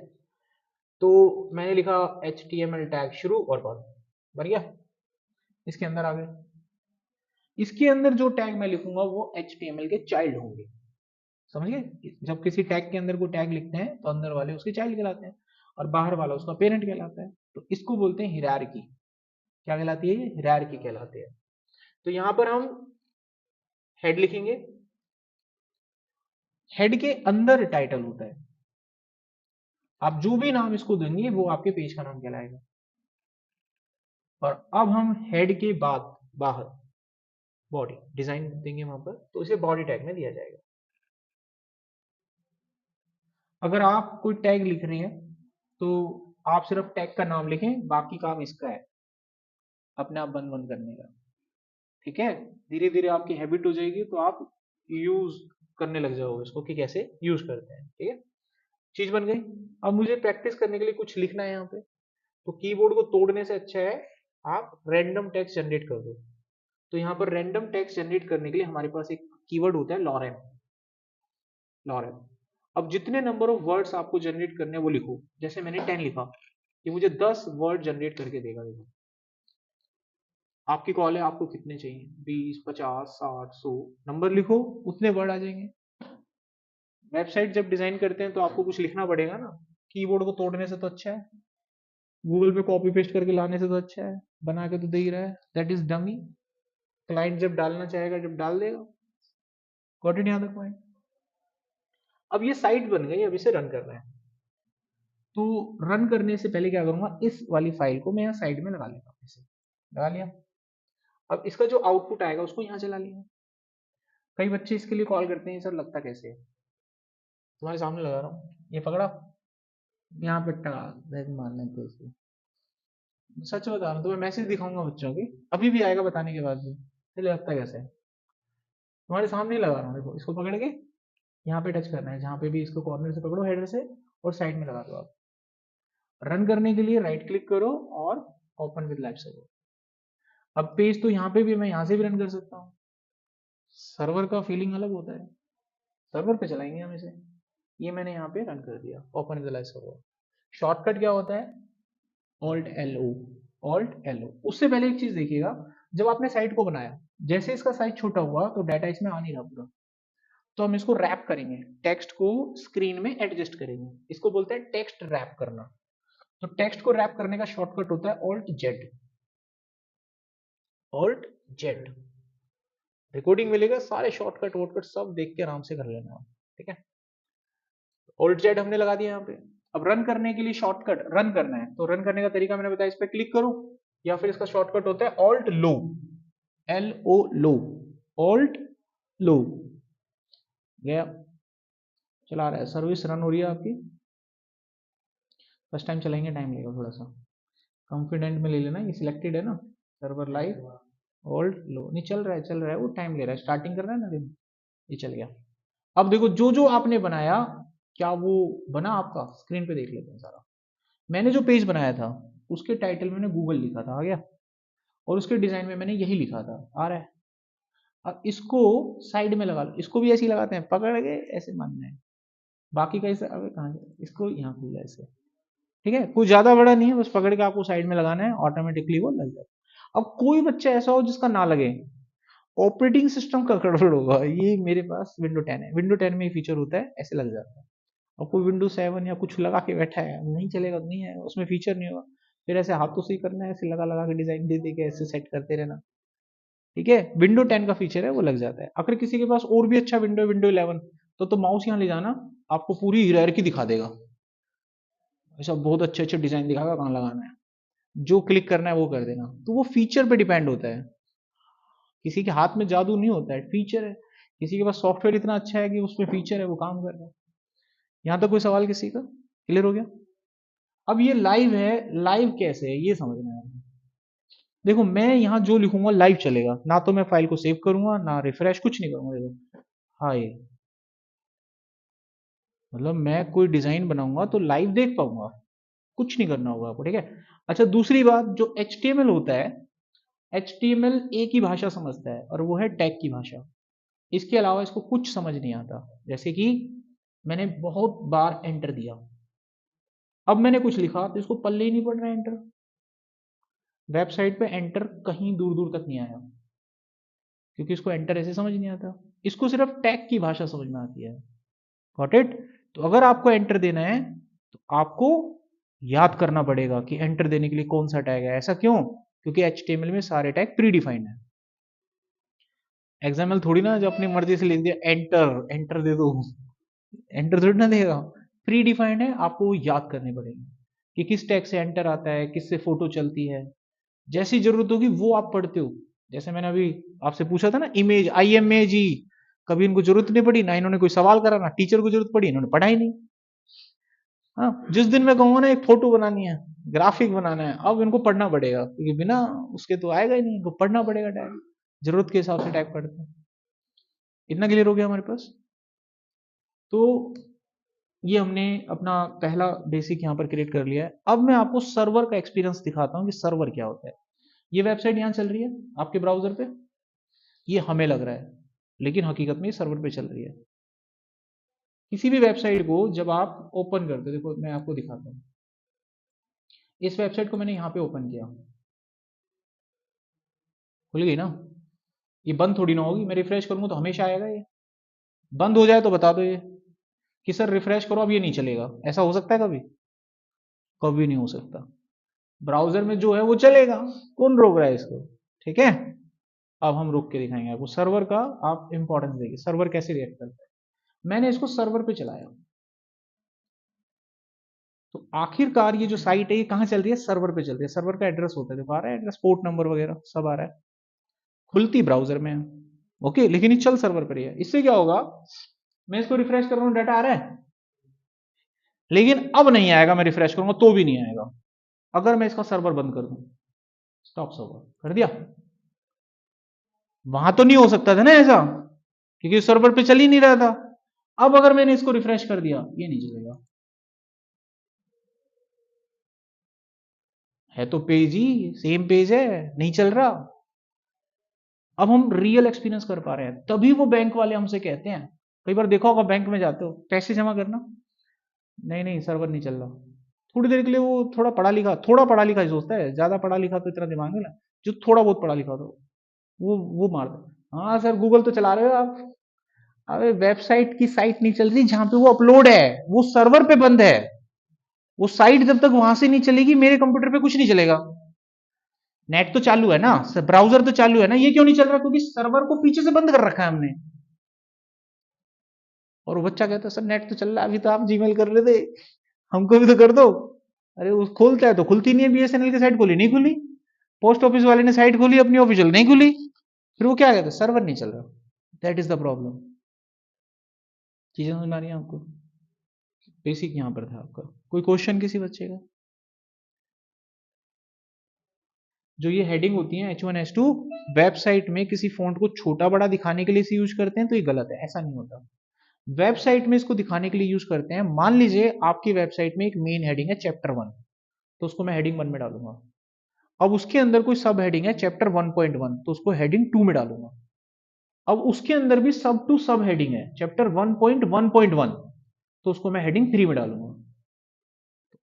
तो मैंने लिखा HTML टैग शुरू और बंद, बन गया। इसके अंदर आ गए, इसके अंदर जो टैग मैं लिखूंगा वो HTML के चाइल्ड होंगे, समझ गए। जब किसी टैग के अंदर कोई टैग लिखते हैं तो अंदर वाले उसके चाइल्ड कहलाते हैं और बाहर वाला उसका पेरेंट कहलाता है, तो इसको बोलते हैं हिरार्की। क्या कहलाती है ये, हिरार्की कहलाती है। तो यहां पर हम हेड लिखेंगे, हेड के अंदर टाइटल होता है, आप जो भी नाम इसको देंगे वो आपके पेज का नाम कहलाएगा। और अब हम हेड के बाद बाहर बॉडी डिजाइन देंगे वहां पर, तो इसे बॉडी टैग में दिया जाएगा। अगर आप कोई टैग लिख रहे हैं तो आप सिर्फ टैग का नाम लिखें, बाकी काम इसका है अपने आप बंद बंद करने का, ठीक है। धीरे धीरे आपकी हैबिट हो जाएगी तो आप यूज करने लग जाओगे इसको कि कैसे यूज करते हैं, ठीक है। चीज बन गई। अब मुझे प्रैक्टिस करने के लिए कुछ लिखना है यहाँ पे, तो कीबोर्ड को तोड़ने से अच्छा है आप रैंडम टेक्स्ट जनरेट कर दो। तो यहाँ पर रैंडम टेक्स्ट जनरेट करने के लिए हमारे पास एक कीवर्ड होता है लॉरेम, लॉरेम। अब जितने नंबर ऑफ वर्ड्स आपको जनरेट करने हैं वो लिखो, जैसे मैंने 10 लिखा, ये मुझे 10 वर्ड जनरेट करके देगा। देखो आपकी कॉल है, आपको कितने चाहिए, 20, 50, 60, 100 नंबर लिखो, उतने वर्ड आ जाएंगे। वेबसाइट जब डिजाइन करते हैं तो आपको कुछ लिखना पड़ेगा ना, कीबोर्ड को तोड़ने से तो अच्छा है, गूगल पे कॉपी पेस्ट करके लाने से तो अच्छा है, बना के तो दे ही रहा है, दैट इज डमी। क्लाइंट जब डालना चाहेगा जब डाल देगा। गॉट इट, यहाँ तक पॉइंट। अब ये साइट बन गई, अब इसे रन करना है। तो रन करने से पहले क्या करूंगा, इस वाली फाइल को मैं यहाँ साइड में लगा लेता हूँ, इसे लगा लिया। अब इसका जो आउटपुट आएगा उसको यहाँ चला लिया। कई बच्चे इसके लिए कॉल करते हैं सर लगता कैसे है, तुम्हारे सामने लगा रहा हूँ, ये पकड़ा, यहाँ पे टका मारना है इसे। सच बता रहा हूँ, तुम्हें मैसेज दिखाऊंगा बच्चों की, अभी भी आएगा बताने के बाद भी, चलिए लगता कैसे है। तुम्हारे सामने ही लगा रहा हूँ, देखो इसको पकड़ के यहाँ पे टच करना है, जहाँ पे भी इसको कॉर्नर से पकड़ो हेडर से और साइड में लगा दो आप। रन करने के लिए राइट क्लिक करो और ओपन विद लाइव सर्वर। अब पेज तो यहाँ पे भी, मैं यहाँ से भी रन कर सकता हूँ, सर्वर का फीलिंग अलग होता है, सर्वर पे चलाएंगे हम इसे। ये मैंने यहाँ पे रन कर दिया, open with live server. Shortcut क्या होता है, Alt L O, Alt L O. उससे पहले एक चीज देखिएगा, जब आपने साइट को बनाया, जैसे इसका साइज छोटा हुआ तो डाटा इसमें आ नहीं रहा पूरा, तो हम इसको रैप करेंगे, टेक्स्ट को स्क्रीन में एडजस्ट करेंगे, इसको बोलते हैं टेक्स्ट रैप करना। तो टेक्स्ट को रैप करने का शॉर्टकट होता है alt Z, alt Z. Recording मिलेगा, सारे शॉर्टकट वॉर्टकट सब देख के आराम से कर लेना, ठीक है। ऑल्ट जेड हमने लगा दिया यहाँ पे। अब रन करने के लिए शॉर्टकट, रन करना है तो रन करने का तरीका मैंने बताया, इस पर क्लिक करो या फिर इसका शॉर्टकट होता है ऑल्ट लो, LO लो, ऑल्ट लो, गया, चला रहा है, सर्विस रन हो रही है आपकी। फर्स्ट टाइम चलाएंगे टाइम लगेगा थोड़ा सा, कॉन्फिडेंट में ले लेना, ये सिलेक्टेड है ना, सर्वर लाइव ऑल्ट लो, नहीं चल रहा है, चल रहा है, वो टाइम ले रहा है, स्टार्टिंग कर रहा है ना दिन, ये चल गया। अब देखो जो जो आपने बनाया क्या वो बना आपका, स्क्रीन पे देख लेते हैं सारा। मैंने जो पेज बनाया था उसके टाइटल में मैंने गूगल लिखा था, आ गया, और उसके डिजाइन में मैंने यही लिखा था, आ रहा है। अब इसको साइड में लगा लो, इसको भी ऐसे ही लगाते हैं, पकड़ के ऐसे मानना है, बाकी का ऐसे, अबे कहाँ गया? इसको यहाँ खुल जाए ऐसे, ठीक है, कुछ ज्यादा बड़ा नहीं है, बस पकड़ के आपको साइड में लगाना है, ऑटोमेटिकली वो लग जाता है। अब कोई बच्चा ऐसा हो जिसका ना लगे, ऑपरेटिंग सिस्टम का गड़बड़ होगा, ये मेरे पास विंडो 10 है, विंडो 10 में ये फीचर होता है, ऐसे लग जाता है। और कोई विंडो 7 या कुछ लगा के बैठा है, नहीं चलेगा, नहीं है उसमें फीचर नहीं होगा, फिर ऐसे हाथों से ही करना है, ऐसे लगा लगा के डिजाइन दे दे के ऐसे सेट करते रहना, ठीक है। विंडो 10 का फीचर है, वो लग जाता है। अगर किसी के पास और भी अच्छा विंडो, विंडो 11, तो माउस यहाँ ले जाना, आपको पूरी हायरार्की दिखा देगा, ऐसा बहुत अच्छे अच्छे डिजाइन दिखाएगा कहाँ लगाना है, जो क्लिक करना है वो कर देना। तो वो फीचर पे डिपेंड होता है, किसी के हाथ में जादू नहीं होता है, फीचर है, किसी के पास सॉफ्टवेयर इतना अच्छा है कि उसमें फीचर है, वो काम कर रहा है। यहां तक कोई सवाल किसी का क्लियर हो गया? अब ये लाइव है, लाइव कैसे है ये समझना है। देखो मैं यहां जो लिखूंगा लाइव चलेगा, ना तो मैं फाइल को सेव करूंगा ना रिफ्रेश, कुछ नहीं करूंगा। देखो हाय, मतलब मैं कोई डिजाइन बनाऊंगा तो लाइव देख पाऊंगा, कुछ नहीं करना होगा आपको, ठीक है। अच्छा दूसरी बात, जो HTML होता है, HTML एक ही भाषा समझता है और वो है टैग की भाषा, इसके अलावा इसको कुछ समझ नहीं आता। जैसे कि मैंने बहुत बार एंटर दिया, अब मैंने कुछ लिखा तो इसको पल्ले ही नहीं पड़ रहा है एंटर, वेबसाइट पे एंटर कहीं दूर दूर तक नहीं आया, क्योंकि इसको एंटर ऐसे समझ नहीं आता, इसको सिर्फ टैग की भाषा समझ में आती है। Got it? तो अगर आपको एंटर देना है तो आपको याद करना पड़ेगा कि एंटर देने के लिए कौन सा टैग है। ऐसा क्यों? क्योंकि HTML में सारे टैग प्री डिफाइंड है। XML थोड़ी ना जो अपनी मर्जी से लिख दिया एंटर, एंटर दे दो, एंटर थोड़ी ना देगा, प्री डिफाइंड है, आपको वो याद करने पड़ेंगे कि किस टैग से एंटर आता है, किससे फोटो चलती है, जैसी जरूरत होगी वो आप पढ़ते हो। जैसे मैंने अभी आपसे पूछा था ना, इमेज IMAG, कभी इनको जरूरत नहीं पड़ी, ना इन्होंने कोई सवाल करा, ना टीचर को जरूरत पड़ी, इन्होंने पढ़ा ही नहीं। हाँ, जिस दिन मैं कहूंगा ना एक फोटो बनानी है, ग्राफिक बनाना है, अब इनको पढ़ना पड़ेगा, क्योंकि बिना उसके तो आएगा ही नहीं, इनको पढ़ना पड़ेगा टैग, जरूरत के हिसाब से टैग पढ़ते हैं। इतना क्लियर हो गया हमारे पास? तो ये हमने अपना पहला बेसिक यहाँ पर क्रिएट कर लिया है। अब मैं आपको सर्वर का एक्सपीरियंस दिखाता हूँ कि सर्वर क्या होता है। ये वेबसाइट यहाँ चल रही है आपके ब्राउजर पे, ये हमें लग रहा है, लेकिन हकीकत में ये सर्वर पे चल रही है। किसी भी वेबसाइट को जब आप ओपन करते हो, देखो मैं आपको दिखाता हूँ, इस वेबसाइट को मैंने यहाँ पे ओपन किया, खुल गई ना, ये बंद थोड़ी ना होगी, मैं रिफ्रेश करूंगा तो हमेशा आएगा ये, बंद हो जाए तो बता दो ये कि सर रिफ्रेश करो अब ये नहीं चलेगा, ऐसा हो सकता है कभी? कभी नहीं हो सकता। ब्राउजर में जो है वो चलेगा, कौन रोक रहा है इसको, ठीक है। अब हम रोक के दिखाएंगे आपको सर्वर का, आप इंपॉर्टेंस देखिए सर्वर कैसे रिएक्ट करता है। मैंने इसको सर्वर पे चलाया, तो आखिरकार ये जो साइट है ये कहां चल रही है, सर्वर पे चल रही है। सर्वर का एड्रेस होता है, देखो आ रहा है एड्रेस, पोर्ट नंबर वगैरह सब आ रहा है, खुलती ब्राउजर में है, ओके, लेकिन ये चल सर्वर पर ही है। इससे क्या होगा, मैं इसको रिफ्रेश कर रहा हूं, डाटा आ रहा है, लेकिन अब नहीं आएगा, मैं रिफ्रेश करूंगा तो भी नहीं आएगा। अगर मैं इसका सर्वर बंद कर दूं, स्टॉप सर्वर कर दिया, वहां तो नहीं हो सकता था ना ऐसा, क्योंकि सर्वर पे चल ही नहीं रहा था। अब अगर मैंने इसको रिफ्रेश कर दिया, ये नहीं चलेगा, है तो पेज ही सेम पेज है, नहीं चल रहा। अब हम रियल एक्सपीरियंस कर पा रहे हैं, तभी वो बैंक वाले हमसे कहते हैं, कई बार देखा होगा बैंक में जाते हो पैसे जमा करना, नहीं नहीं सर्वर नहीं चल रहा, थोड़ी देर के लिए वो थोड़ा पढ़ा लिखा ही सोचता है, ज्यादा पढ़ा लिखा तो इतना दिमाग है ना, जो थोड़ा बहुत पढ़ा लिखा तो वो मार दो, हाँ सर गूगल तो चला रहे हो आप, अरे वेबसाइट की साइट नहीं चल रही जहां पे वो अपलोड है, वो सर्वर पे बंद है, वो साइट जब तक वहां से नहीं चलेगी मेरे कंप्यूटर पे कुछ नहीं चलेगा। नेट तो चालू है ना, ब्राउजर तो चालू है ना, ये क्यों नहीं चल रहा, क्योंकि सर्वर को पीछे से बंद कर रखा है हमने। और वो बच्चा कहता है सर नेट तो चल रहा है, अभी तो आप जीमेल कर रहे थे, हमको भी तो कर दो। अरे वो खोलता है तो खुलती नहीं है, बीएसएनएल की साइट खोली नहीं खुली, पोस्ट ऑफिस वाले ने साइट खोली अपनी ऑफिशियल नहीं खुली, फिर वो क्या कहता है सर्वर नहीं चल रहा। That is the problem. चीजें समझ में आ रही है आपको? बेसिक यहां पर था आपका। कोई क्वेश्चन किसी बच्चे का? जो ये हेडिंग होती है H1 H2 वेबसाइट में किसी फॉन्ट को छोटा बड़ा दिखाने के लिए इसे यूज करते हैं, तो ये गलत है, ऐसा नहीं होता। वेबसाइट में इसको दिखाने के लिए यूज करते हैं। मान लीजिए आपकी वेबसाइट में एक मेन हेडिंग है चैप्टर 1, तो उसको मैं हेडिंग 1 में डालूंगा। अब उसके अंदर कोई सब हेडिंग है चैप्टर 1.1, तो उसको हेडिंग 2 में डालूंगा। अब उसके अंदर भी सब टू सब हेडिंग है चैप्टर 1.1.1, तो उसको मैं हेडिंग 3 में डालूंगा।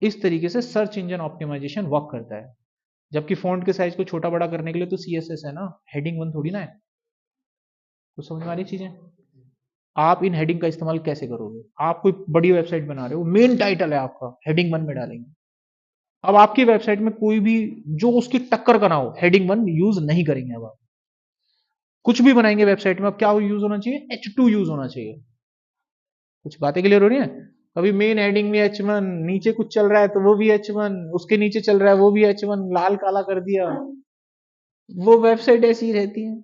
इस तरीके से सर्च इंजन ऑप्टिमाइजेशन वर्क करता है। जबकि फॉन्ट के साइज को छोटा बड़ा करने के लिए तो सीएसएस है ना, हेडिंग 1 थोड़ी ना है। कुछ समझ में आ रही चीजें? आप इन हेडिंग का इस्तेमाल कैसे करोगे? आप कोई बड़ी वेबसाइट बना रहे हो, मेन टाइटल है आपका, हेडिंग 1 में डालेंगे। अब आपकी वेबसाइट में कोई भी जो उसकी टक्कर का ना हो, हेडिंग 1 यूज नहीं करेंगे। अब आप कुछ भी बनाएंगे वेबसाइट में, अब क्या यूज होना चाहिए? H2 यूज होना चाहिए। कुछ बातें क्लियर हो रही हैं? अभी मेन हेडिंग में H1, नीचे कुछ चल रहा है तो वो भी H1, उसके नीचे चल रहा है वो भी H1, लाल काला कर दिया। वो वेबसाइट ऐसी ही रहती है,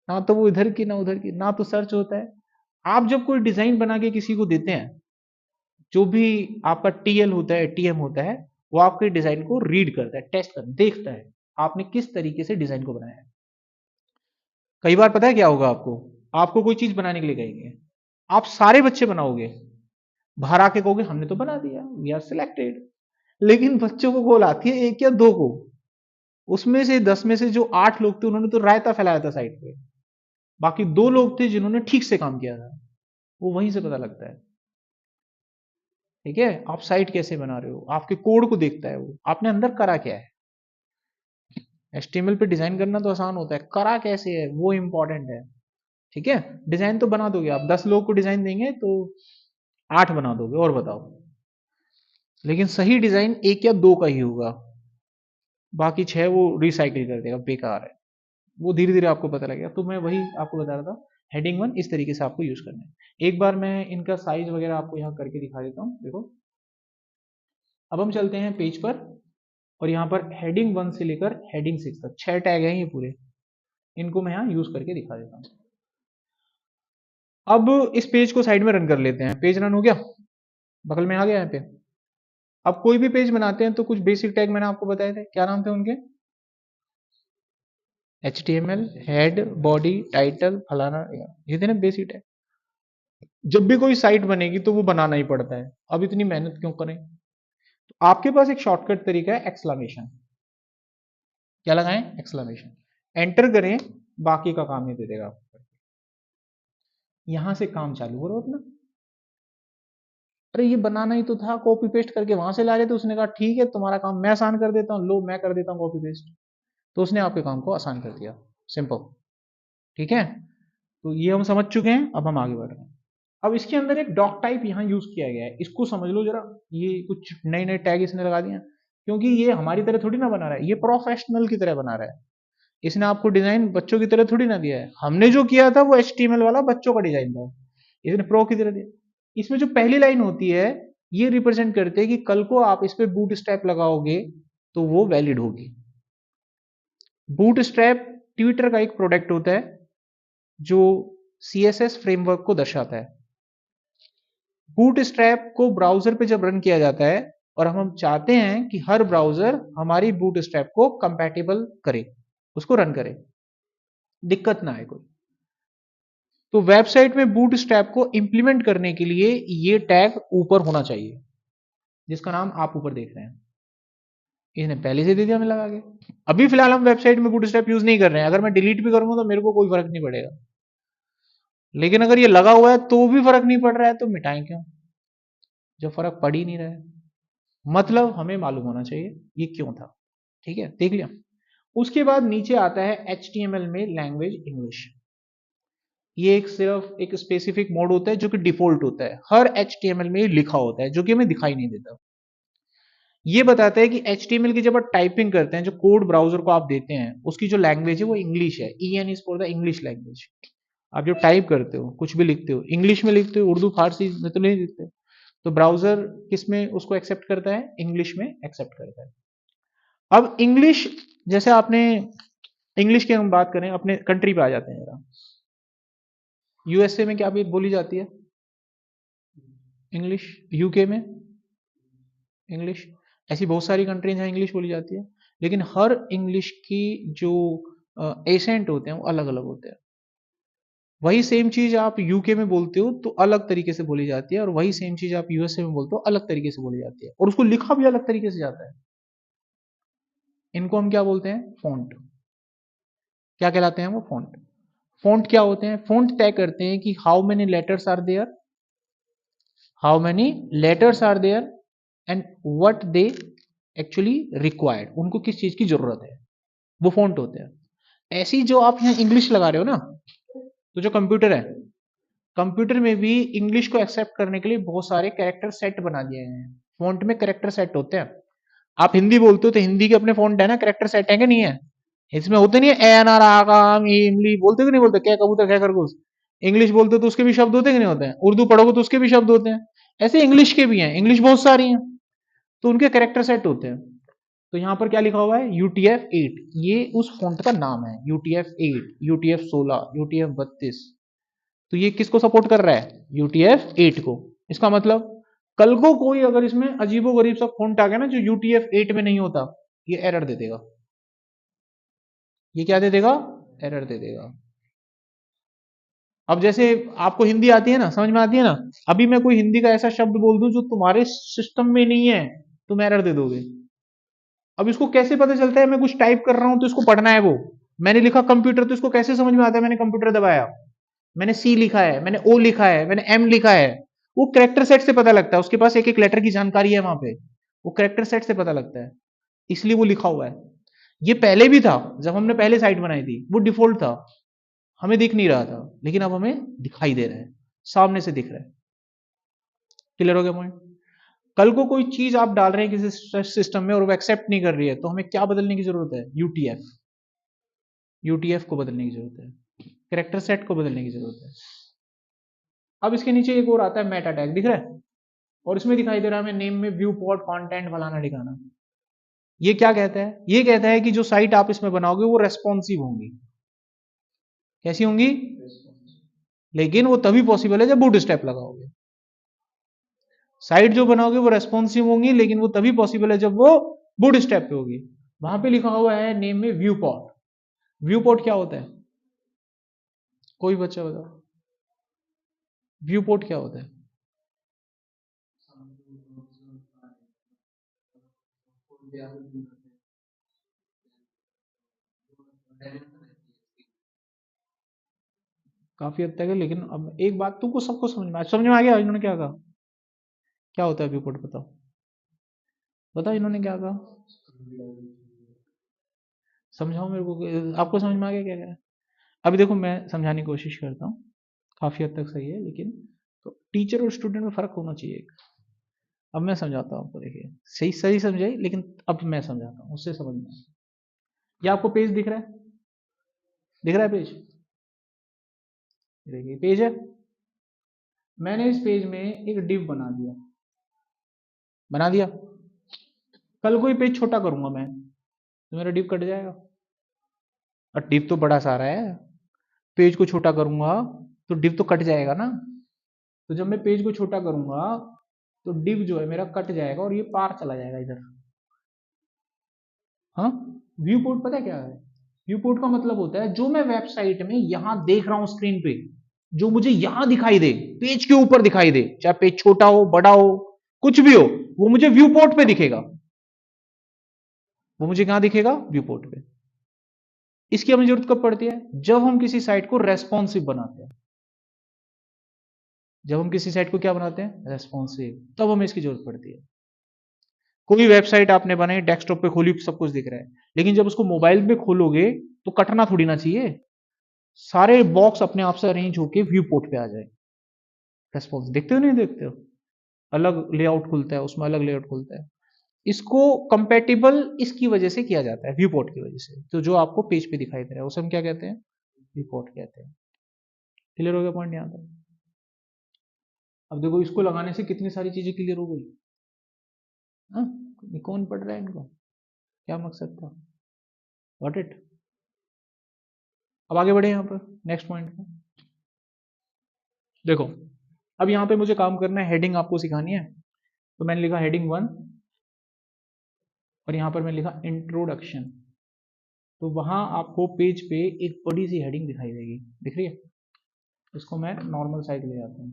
ना तो वो इधर की ना उधर की, ना तो सर्च होता है। आप जब कोई डिजाइन बना के किसी को देते हैं, जो भी आपका टीएल होता है, टीएम होता है, वो आपके डिजाइन को रीड करता है, टेस्ट करता है, देखता है आपने किस तरीके से डिजाइन को बनाया है। कई बार पता है क्या होगा, आपको आपको कोई चीज बनाने के लिए कहेंगे, आप सारे बच्चे बनाओगे, बाहर आके कहोगे हमने तो बना दिया, वी आर सिलेक्टेड। लेकिन बच्चों को कॉल आती है एक या दो को, उसमें से 10 में से जो 8 लोग थे उन्होंने तो रायता फैलाया था साइड पे, बाकी 2 लोग थे जिन्होंने ठीक से काम किया था। वो वहीं से पता लगता है। ठीक है, आप साइट कैसे बना रहे हो, आपके कोड को देखता है वो, आपने अंदर करा क्या है। HTML पे डिजाइन करना तो आसान होता है, करा कैसे है वो इंपॉर्टेंट है। ठीक है, डिजाइन तो बना दोगे आप, 10 लोग को डिजाइन देंगे तो 8 बना दोगे, और बताओ। लेकिन सही डिजाइन एक या दो का ही होगा, बाकी 6 वो रिसाइकिल कर देगा, बेकार है। वो धीरे धीरे आपको पता लगेगा। तो मैं वही आपको बता रहा था, हेडिंग 1 इस तरीके से आपको यूज करना है। एक बार मैं इनका साइज वगैरह आपको यहाँ करके दिखा देता हूँ, देखो। अब हम चलते हैं पेज पर, और यहाँ पर हेडिंग 1 से लेकर हेडिंग 6 तक 6 टैग हैं ये पूरे, इनको मैं यहाँ यूज करके दिखा देता हूँ। अब इस पेज को साइड में रन कर लेते हैं। पेज रन हो गया, बगल में आ गया यहाँ पे। अब कोई भी पेज बनाते हैं तो कुछ बेसिक टैग मैंने आपको बताए थे, क्या नाम थे उनके? HTML, हेड, बॉडी, टाइटल, फलाना, ये थे ना बेसिक टैग। जब भी कोई साइट बनेगी तो वो बनाना ही पड़ता है, अब इतनी मेहनत क्यों करें? तो आपके पास एक शॉर्टकट तरीका है, एक्सक्लेमेशन। क्या लगाएं? एक्सक्लेमेशन। एंटर करें, बाकी का काम ही दे देगा आपको। यहां से काम चालू करो अपना। अरे ये बनाना ही तो था, कॉपी पेस्ट करके वहां से ला रहे थे, उसने कहा ठीक है तुम्हारा काम मैं आसान कर देता हूँ, लो मैं कर देता हूँ कॉपी पेस्ट। तो उसने आपके काम को आसान कर दिया, सिंपल। ठीक है, तो ये हम समझ चुके हैं, अब हम आगे बढ़ रहे हैं। अब इसके अंदर एक डॉक टाइप यहाँ यूज किया गया है, इसको समझ लो जरा। ये कुछ नए नए टैग इसने लगा दिए, क्योंकि ये हमारी तरह थोड़ी ना बना रहा है, ये प्रोफेशनल की तरह बना रहा है। इसने आपको डिजाइन बच्चों की तरह थोड़ी ना दिया है, हमने जो किया था वो HTML वाला बच्चों का डिजाइन था, इसने प्रो की तरह दिया। इसमें जो पहली लाइन होती है, ये रिप्रेजेंट करते हैं कि कल को आप इस पे बूट स्ट्रैप लगाओगे तो वो वैलिड होगी। बूट स्ट्रैप ट्विटर का एक प्रोडक्ट होता है जो CSS फ्रेमवर्क को दर्शाता है। बूटस्ट्रैप को ब्राउजर पे जब रन किया जाता है, और हम चाहते हैं कि हर ब्राउजर हमारी बूटस्ट्रैप को कंपैटिबल करे, उसको रन करे, दिक्कत ना आए कोई, तो वेबसाइट में बूटस्ट्रैप को इंप्लीमेंट करने के लिए ये टैग ऊपर होना चाहिए, जिसका नाम आप ऊपर देख रहे हैं। इसने पहले से दे दिया हमें लगा के। अभी फिलहाल हम वेबसाइट में बूटस्ट्रैप यूज नहीं कर रहे हैं, अगर मैं डिलीट भी करूंगा तो मेरे को कोई फर्क नहीं पड़ेगा। लेकिन अगर ये लगा हुआ है तो भी फर्क नहीं पड़ रहा है, तो मिटाएं क्यों, जब फर्क पड़ ही नहीं रहा है। मतलब हमें मालूम होना चाहिए ये क्यों था। ठीक है, देख लिया। उसके बाद नीचे आता है HTML में लैंग्वेज इंग्लिश। ये एक सिर्फ एक स्पेसिफिक मोड होता है जो कि डिफॉल्ट होता है, हर HTML में लिखा होता है, जो कि हमें दिखाई नहीं देता। ये बताता है कि HTML की जब आप टाइपिंग करते हैं, जो कोड ब्राउजर को आप देते हैं, उसकी जो लैंग्वेज है वो इंग्लिश है, EN is for the English language. आप जब टाइप करते हो, कुछ भी लिखते हो, इंग्लिश में लिखते हो, उर्दू फारसी में तो नहीं लिखते, तो ब्राउजर किस में उसको एक्सेप्ट करता है? इंग्लिश में एक्सेप्ट करता है। अब इंग्लिश, जैसे आपने इंग्लिश की हम बात करें, अपने कंट्री पे आ जाते हैं जरा। यूएसए में क्या भी बोली जाती है? इंग्लिश। यूके में इंग्लिश। ऐसी बहुत सारी कंट्रीज हैं इंग्लिश बोली जाती है, लेकिन हर इंग्लिश की जो एसेंट होते हैं वो अलग अलग होते हैं। वही सेम चीज आप यूके में बोलते हो तो अलग तरीके से बोली जाती है, और वही सेम चीज आप यूएसए में बोलते हो अलग तरीके से बोली जाती है, और उसको लिखा भी अलग तरीके से जाता है। इनको हम क्या बोलते हैं? फॉन्ट। क्या कहलाते हैं वो? फॉन्ट। फॉन्ट क्या होते हैं? फॉन्ट तय करते हैं कि how many letters are there, how many letters are there, and what they actually required, उनको किस चीज की जरूरत है, वो फॉन्ट होते हैं। ऐसी जो आप यहाँ इंग्लिश लगा रहे हो ना, तो जो कंप्यूटर है, कंप्यूटर में भी इंग्लिश को एक्सेप्ट करने के लिए बहुत सारे कैरेक्टर सेट बना दिए हैं। फॉन्ट में कैरेक्टर सेट होते हैं। आप हिंदी बोलते हो तो हिंदी के अपने फॉन्ट है ना, कैरेक्टर सेट है कि नहीं है? इसमें होते नहीं है, एन आर आकाम इमली, बोलते कि नहीं बोलते, क्या कबूतर क्या खरगोश। इंग्लिश बोलते हो तो उसके भी शब्द होते कि नहीं होते हैं? उर्दू पढ़ोगे तो उसके भी शब्द होते हैं। ऐसे इंग्लिश के भी हैं, इंग्लिश बहुत सारी हैं, तो उनके कैरेक्टर सेट होते हैं। तो यहां पर क्या लिखा हुआ है? UTF-8, ये उस फॉन्ट का नाम है। UTF-8, UTF-16, UTF-32। तो ये किसको सपोर्ट कर रहा है? UTF-8 को। इसका मतलब कल को कोई अगर इसमें अजीबो गरीब सा फॉन्ट आ गया ना जो UTF-8 में नहीं होता, ये एरर दे देगा। ये क्या दे देगा? एरर दे देगा। अब जैसे आपको हिंदी आती है ना, समझ में आती है ना, अभी मैं कोई हिंदी का ऐसा शब्द बोल दूं जो तुम्हारे सिस्टम में नहीं है, तुम एरर दे दोगे। अब इसको कैसे पता चलता है? मैं कुछ टाइप कर रहा हूं तो इसको पढ़ना है वो। मैंने लिखा कंप्यूटर, तो इसको कैसे समझ में आता है? मैंने कंप्यूटर दबाया, मैंने सी लिखा है, मैंने ओ लिखा है, मैंने एम लिखा है। वो करेक्टर सेट से पता लगता है, उसके पास एक एक लेटर की जानकारी है वहां पे, वो करेक्टर सेट से पता लगता है, इसलिए वो लिखा हुआ है। ये पहले भी था, जब हमने पहले साइट बनाई थी वो डिफॉल्ट था, हमें दिख नहीं रहा था, लेकिन अब हमें दिखाई दे रहा है, सामने से दिख रहा है। क्लियर हो गया पॉइंट? कल को कोई चीज आप डाल रहे हैं किसी सिस्टम में और वो एक्सेप्ट नहीं कर रही है, तो हमें क्या बदलने की जरूरत है? यूटीएफ। यूटीएफ को बदलने की जरूरत है, कैरेक्टर सेट को बदलने की जरूरत है। अब इसके नीचे एक और आता है, मेटा टैग, दिख रहा है? और इसमें दिखाई दे रहा है हमें नेम में व्यू पोर्ट कंटेंट फलाना ठिकाना। ये क्या कहता है? ये कहता है कि जो साइट आप इसमें बनाओगे वो रेस्पॉन्सिव होंगी। कैसी होंगी? लेकिन वो तभी पॉसिबल है जब बूट स्टेप लगाओगे। साइट जो बनाओगे वो रेस्पॉन्सिव होंगी, लेकिन वो तभी पॉसिबल है जब वो बूट स्टेप पे होगी। वहां पे लिखा हुआ है नेम में व्यू पोर्ट। व्यू पोर्ट क्या होता है? कोई बच्चा बताओ, व्यू पोर्ट क्या होता है? काफी हद तक है, लेकिन अब एक बात तुमको सबको समझ में आ गया इन्होंने क्या कहा? क्या होता है व्यू पोर्ट? बताओ, बताओ इन्होंने क्या कहा, समझाओ मेरे को। आपको समझ में आ गया क्या कह रहा है? अभी देखो मैं समझाने की कोशिश करता हूँ, काफी हद तक सही है, लेकिन तो टीचर और स्टूडेंट में फर्क होना चाहिए। अब मैं समझाता हूँ आपको, देखिए सही सही समझाई, लेकिन अब मैं समझाता हूँ उससे समझ में आए। ये आपको पेज दिख रहा है? दिख रहा है पेज? देखिए पेज है, मैंने इस पेज में एक डिव बना दिया, बना दिया। कल कोई पेज छोटा करूंगा मैं, तो मेरा डिव कट जाएगा। और डिव तो बड़ा सारा है, पेज को छोटा करूंगा तो डिव तो कट जाएगा ना। तो जब मैं पेज को छोटा करूंगा तो डिव जो है मेरा कट जाएगा और ये पार चला जाएगा इधर। हाँ, व्यू पोर्ट पता है क्या है? व्यू पोर्ट का मतलब होता है जो मैं वेबसाइट में यहां देख रहा हूं स्क्रीन पे, जो मुझे यहां दिखाई दे, पेज के ऊपर दिखाई दे, चाहे पेज छोटा हो बड़ा हो कुछ भी हो, वो मुझे व्यू पोर्ट पे दिखेगा। वो मुझे कहां दिखेगा? व्यू पोर्ट पे। इसकी हमें जरूरत कब पड़ती है? जब हम किसी साइट को रेस्पॉन्सिव बनाते हैं। जब हम किसी साइट को क्या बनाते हैं? रेस्पॉन्सिव, तब हमें इसकी जरूरत पड़ती है। कोई वेबसाइट आपने बनाई, डेस्कटॉप पे खोली, सब कुछ दिख रहा है, लेकिन जब उसको मोबाइल पे खोलोगे तो कटना थोड़ी ना चाहिए, सारे बॉक्स अपने आप से अरेंज होके व्यू पोर्ट पे आ जाए। रेस्पॉन्स देखते हो नहीं देखते हो? अलग लेआउट खुलता है, उसमें अलग लेआउट खुलता है। इसको कंपेटिबल इसकी वजह से किया जाता है, व्यू पोर्ट की वजह से। तो जो आपको पेज पे दिखाई दे रहा है उसे हम क्या कहते हैं? व्यू पोर्ट कहते हैं। क्लियर हो गया पॉइंट यहाँ तक? अब देखो इसको लगाने से कितनी सारी चीजें क्लियर हो गई। हाँ, कौन पढ़ रहा है इनको, क्या मकसद था? Got it? अब आगे बढ़े यहाँ पर नेक्स्ट पॉइंट पे। देखो अब यहाँ पे मुझे काम करना है, हेडिंग आपको सिखानी है, तो मैंने लिखा हेडिंग 1 और यहाँ पर मैंने लिखा इंट्रोडक्शन। तो वहां आपको पेज पे एक बड़ी सी हेडिंग दिखाई देगी, दिख रही है? इसको मैं नॉर्मल साइज ले जाता हूँ।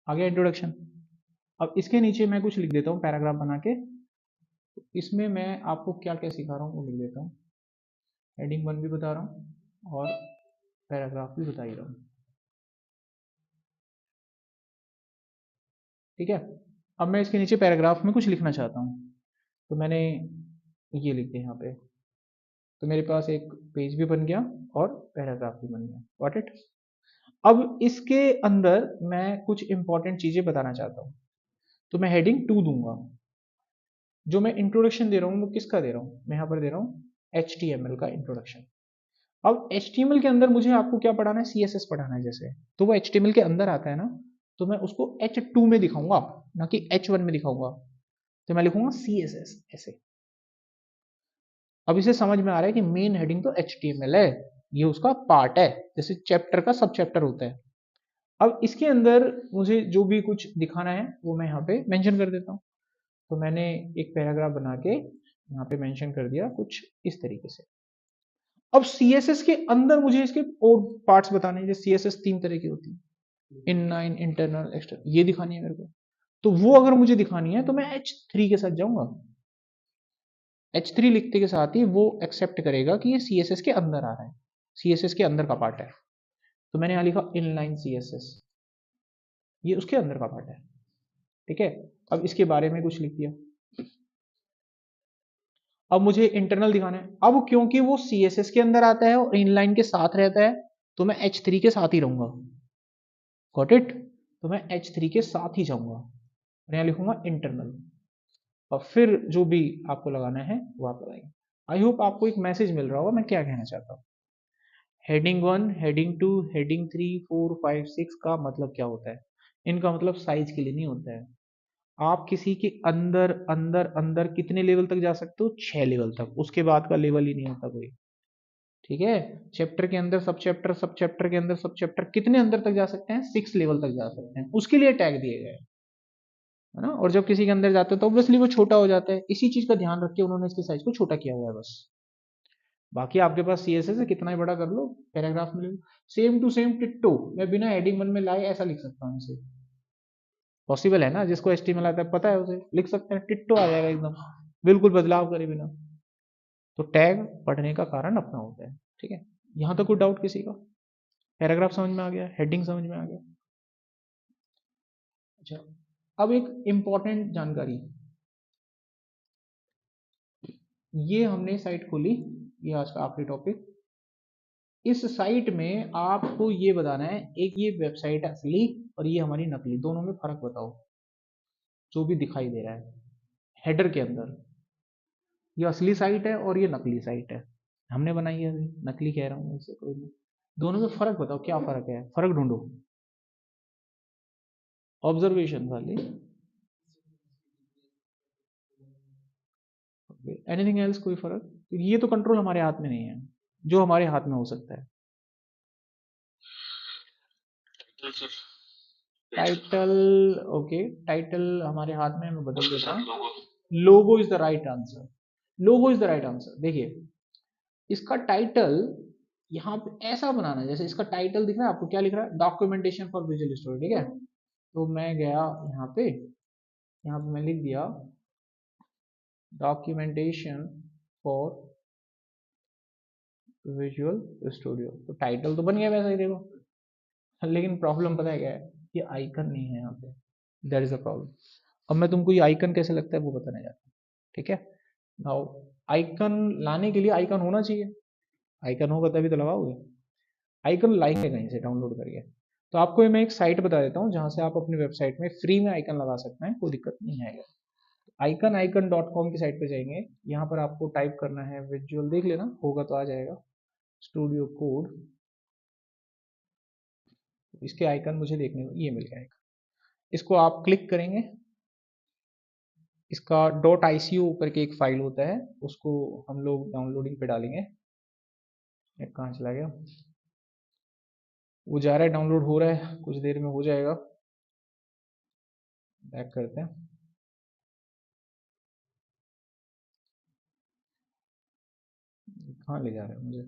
आ गया इंट्रोडक्शन। अब इसके नीचे मैं कुछ लिख देता हूँ पैराग्राफ बना के। तो इसमें मैं आपको क्या क्या सिखा रहा हूँ वो लिख देता हूँ। हेडिंग 1 भी बता रहा हूँ और पैराग्राफ भी बता ही रहा हूँ। ठीक है, अब मैं इसके नीचे पैराग्राफ में कुछ लिखना चाहता हूँ, तो मैंने ये लिख दिया यहाँ पे। तो मेरे पास एक पेज भी बन गया और पैराग्राफ भी बन गया। Got it? अब इसके अंदर मैं कुछ इंपॉर्टेंट चीजें बताना चाहता हूँ, तो मैं हेडिंग 2 दूंगा। जो मैं इंट्रोडक्शन दे रहा हूँ वो किसका दे रहा हूँ? मैं यहाँ पर दे रहा हूँ HTML का इंट्रोडक्शन। अब HTML के अंदर मुझे आपको क्या पढ़ाना है? CSS पढ़ाना है जैसे, तो वो HTML के अंदर आता है ना, तो मैं उसको H2 में दिखाऊंगा, ना कि H1 में दिखाऊंगा। तो मैं लिखूंगा CSS ऐसे। अब इसे समझ में आ रहा है कि मेन हेडिंग तो HTML है, ये उसका पार्ट है, जैसे चैप्टर का सब चैप्टर होता है। अब इसके अंदर मुझे जो भी कुछ दिखाना है वो मैं यहाँ पे मेंशन कर देता हूँ। तो मैंने एक पैराग्राफ बना के यहाँ पे मेंशन कर दिया कुछ इस तरीके से। अब CSS के अंदर मुझे इसके और पार्ट्स बताने हैं, जैसे CSS 3 तरह की होती है, इनलाइन, इंटरनल, एक्सटर्नल, ये दिखानी है मेरे को। तो वो अगर मुझे दिखानी है तो मैं H3 के साथ जाऊंगा। H3 लिखते के साथ ही वो एक्सेप्ट करेगा कि ये CSS के अंदर आ रहा है, CSS के अंदर का पार्ट है। तो मैंने यहाँ लिखा इनलाइन CSS, ये उसके अंदर का पार्ट है। ठीक है, अब इसके बारे में कुछ लिख दिया। अब मुझे इंटरनल दिखाना है, अब क्योंकि वो CSS के अंदर आता है और इनलाइन के साथ रहता है, तो मैं H3 के साथ ही रहूंगा। Got it? तो मैं H3 के साथ ही जाऊंगा और यहाँ लिखूंगा इंटरनल, और फिर जो भी आपको लगाना है वो आप लगाएंगे। आई होप आपको एक मैसेज मिल रहा होगा मैं क्या कहना चाहता हूँ। हेडिंग 1, हेडिंग 2, हेडिंग 3, 4, 5, 6 का मतलब क्या होता है? इनका मतलब साइज के लिए नहीं होता है। आप किसी के अंदर अंदर अंदर कितने लेवल तक जा सकते हो? 6 लेवल तक, उसके बाद का लेवल ही नहीं होता कोई। ठीक है, चैप्टर के अंदर सब चैप्टर, सब चैप्टर के अंदर सब चैप्टर, कितने अंदर तक जा सकते हैं? 6 लेवल तक जा सकते हैं, उसके लिए टैग दिए गए हैं, है ना। और जब किसी के अंदर जाते हैं तो ऑब्वियसली वो छोटा हो जाता है, इसी चीज का ध्यान रख के उन्होंने इसके साइज को छोटा किया हुआ है बस। बाकी आपके पास CSS है, कितना ही बड़ा कर लो, पैराग्राफ में सेम टू सेम टिट्टो मैं बिना हेडिंग 1 में लाए ऐसा लिख सकता हूँ इसे। पॉसिबल है ना, जिसको HTML आता है पता है उसे लिख सकते हैं, टिट्टो आ जाएगा एकदम, बिल्कुल बदलाव करे बिना। तो टैग पढ़ने का कारण अपना होता है। ठीक है, यहाँ तक कोई डाउट किसी का? पैराग्राफ समझ में आ गया, हेडिंग समझ में आ गया। अच्छा, अब एक इंपॉर्टेंट जानकारी, ये हमने साइट खोली, ये आज का आखिरी टॉपिक। इस साइट में आपको ये बताना है, एक ये वेबसाइट है असली और ये हमारी नकली, दोनों में फर्क बताओ जो भी दिखाई दे रहा है हेडर के अंदर। ये असली साइट है और ये नकली साइट है, हमने बनाई है, अभी नकली कह रहा हूँ इससे कोई नहीं। दोनों में फर्क बताओ, क्या फर्क है, फर्क ढूंढो। ऑब्जर्वेशन वाली, एनीथिंग एल्स, कोई फर्क? ये तो कंट्रोल हमारे हाथ में नहीं है, जो हमारे हाथ में हो सकता है। टाइटल, ओके, टाइटल हमारे हाथ में, मैं बदल देता हूँ। लोगो is the right answer, logo is the right answer. देखिए इसका टाइटल यहाँ पे ऐसा बनाना है, जैसे इसका टाइटल दिख रहा है आपको, क्या लिख रहा है? Documentation for visual story. ठीक है, तो मैं गया यहाँ पे मैं लिख दिया डॉक्यूमेंटेशन फॉर विजुअल स्टूडियो, तो टाइटल तो बन गया वैसा ही देखो। लेकिन प्रॉब्लम पता है क्या है? ये आइकन नहीं है यहाँ पे, दैट इज अ प्रॉब्लम। अब मैं तुमको ये आइकन कैसे लगता है वो बताने जाता हूँ। ठीक है, नाउ आइकन लाने के लिए आइकन होना चाहिए, आइकन होगा तभी तो लगाओगे। आइकन लाएंगे कहीं से डाउनलोड करके? तो आपको मैं एक साइट बता देता हूँ जहाँ से आप अपनी वेबसाइट में फ्री में आइकन लगा सकते हैं, कोई दिक्कत नहीं आएगा। icon.com की साइट पे जाएंगे, यहाँ पर आपको टाइप करना है विजुअल, देख लेना होगा तो आ जाएगा, स्टूडियो कोड इसके आइकन मुझे देखने को ये मिल गया एक। इसको आप क्लिक करेंगे, इसका .icu करके एक फाइल होता है, उसको हम लोग डाउनलोडिंग पे डालेंगे। एक कहाँ चला गया, वो जा रहा है, डाउनलोड हो रहा है, कुछ देर में हो जाएगा। बैक करते हैं। कहाँ ले जा रहे हैं मुझे,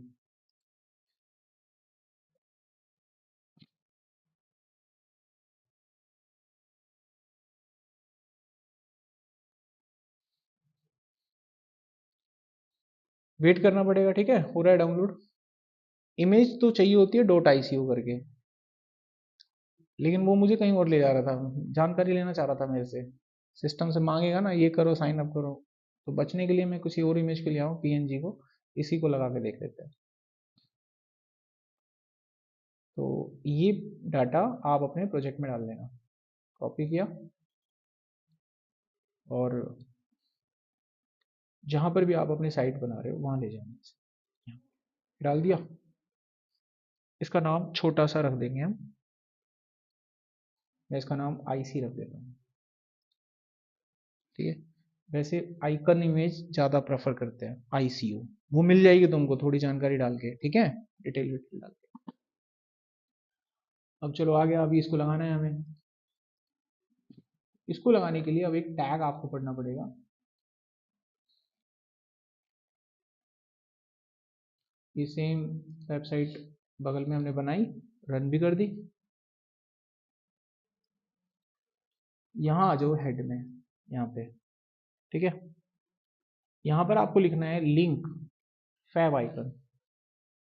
वेट करना पड़ेगा, ठीक है, हो रहा है डाउनलोड। इमेज तो चाहिए होती है .icu करके, लेकिन वो मुझे कहीं और ले जा रहा था, जानकारी लेना चाह रहा था मेरे से। सिस्टम से मांगेगा ना, ये करो, साइन अप करो, तो बचने के लिए मैं किसी और इमेज के लिए आऊँ, पीएनजी को, इसी को लगा के देख लेते हैं। तो ये डाटा आप अपने प्रोजेक्ट में डाल देना। कॉपी किया और जहां पर भी आप अपनी साइट बना रहे हो वहां ले जाना, डाल दिया। इसका नाम छोटा सा रख देंगे हम, मैं इसका नाम आईसी रख देता हूँ, ठीक है। वैसे आइकन इमेज ज़्यादा प्रेफर करते हैं, आईसीयू, वो मिल जाएगी तुमको थोड़ी जानकारी डाल के, ठीक है, डिटेल डिटेल डाल के। अब चलो आ गया, अभी इसको लगाना है हमें। इसको लगाने के लिए अब एक टैग आपको पढ़ना पड़ेगा। ये सेम वेबसाइट बगल में हमने बनाई, रन भी कर दी। यहाँ आ जाओ हेड में, यहाँ पे, ठीक है। यहाँ पर आपको लिखना है लिंक फैव आइकन,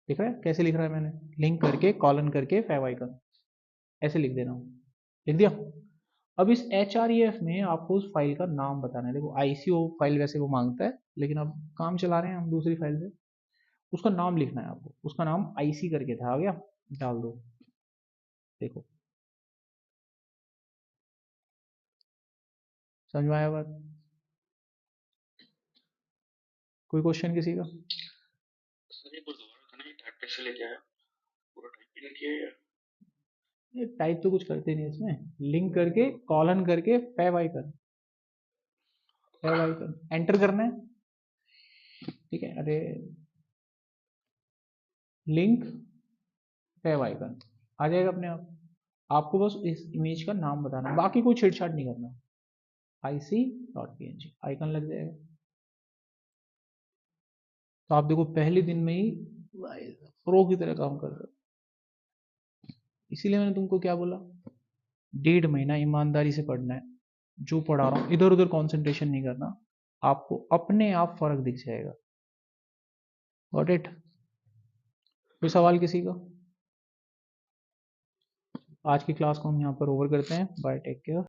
दिख रहा है कैसे लिख रहा है मैंने, लिंक करके कॉलन करके फैव आइकन, ऐसे लिख देना हूँ, लिख दिया। अब इस HREF में आपको उस फाइल का नाम बताना है। देखो ICO फाइल वैसे वो मांगता है, लेकिन अब काम चला रहे हैं हम दूसरी फाइल से, उसका नाम लिखना है आपको। उसका नाम IC करके था, आ गया, डाल दो। देखो समझ में आया बात, कोई क्वेश्चन किसी का? सर एक बार दोबारा करना, ये टाइप कैसे लेके आया, पूरा टाइप ही किया या? ये टाइप तो कुछ करते नहीं इसमें, लिंक करके कॉलन करके fav icon, fav icon enter करना है, ठीक है। अरे लिंक फैव आइकन आ जाएगा अपने आप। आपको बस इस इमेज का नाम बताना है, बाकी कोई छेड़छाड़ नहीं करना। ic.png आइकन लग जाएगा। तो आप देखो पहले दिन में ही प्रो की तरह काम कर रहे हो। इसीलिए मैंने तुमको क्या बोला, 1.5 महीना ईमानदारी से पढ़ना है। जो पढ़ा रहा हूँ इधर उधर कंसंट्रेशन नहीं करना, आपको अपने आप फर्क दिख जाएगा। Got it? कोई सवाल किसी का? आज की क्लास को हम यहाँ पर ओवर करते हैं। Bye, take care.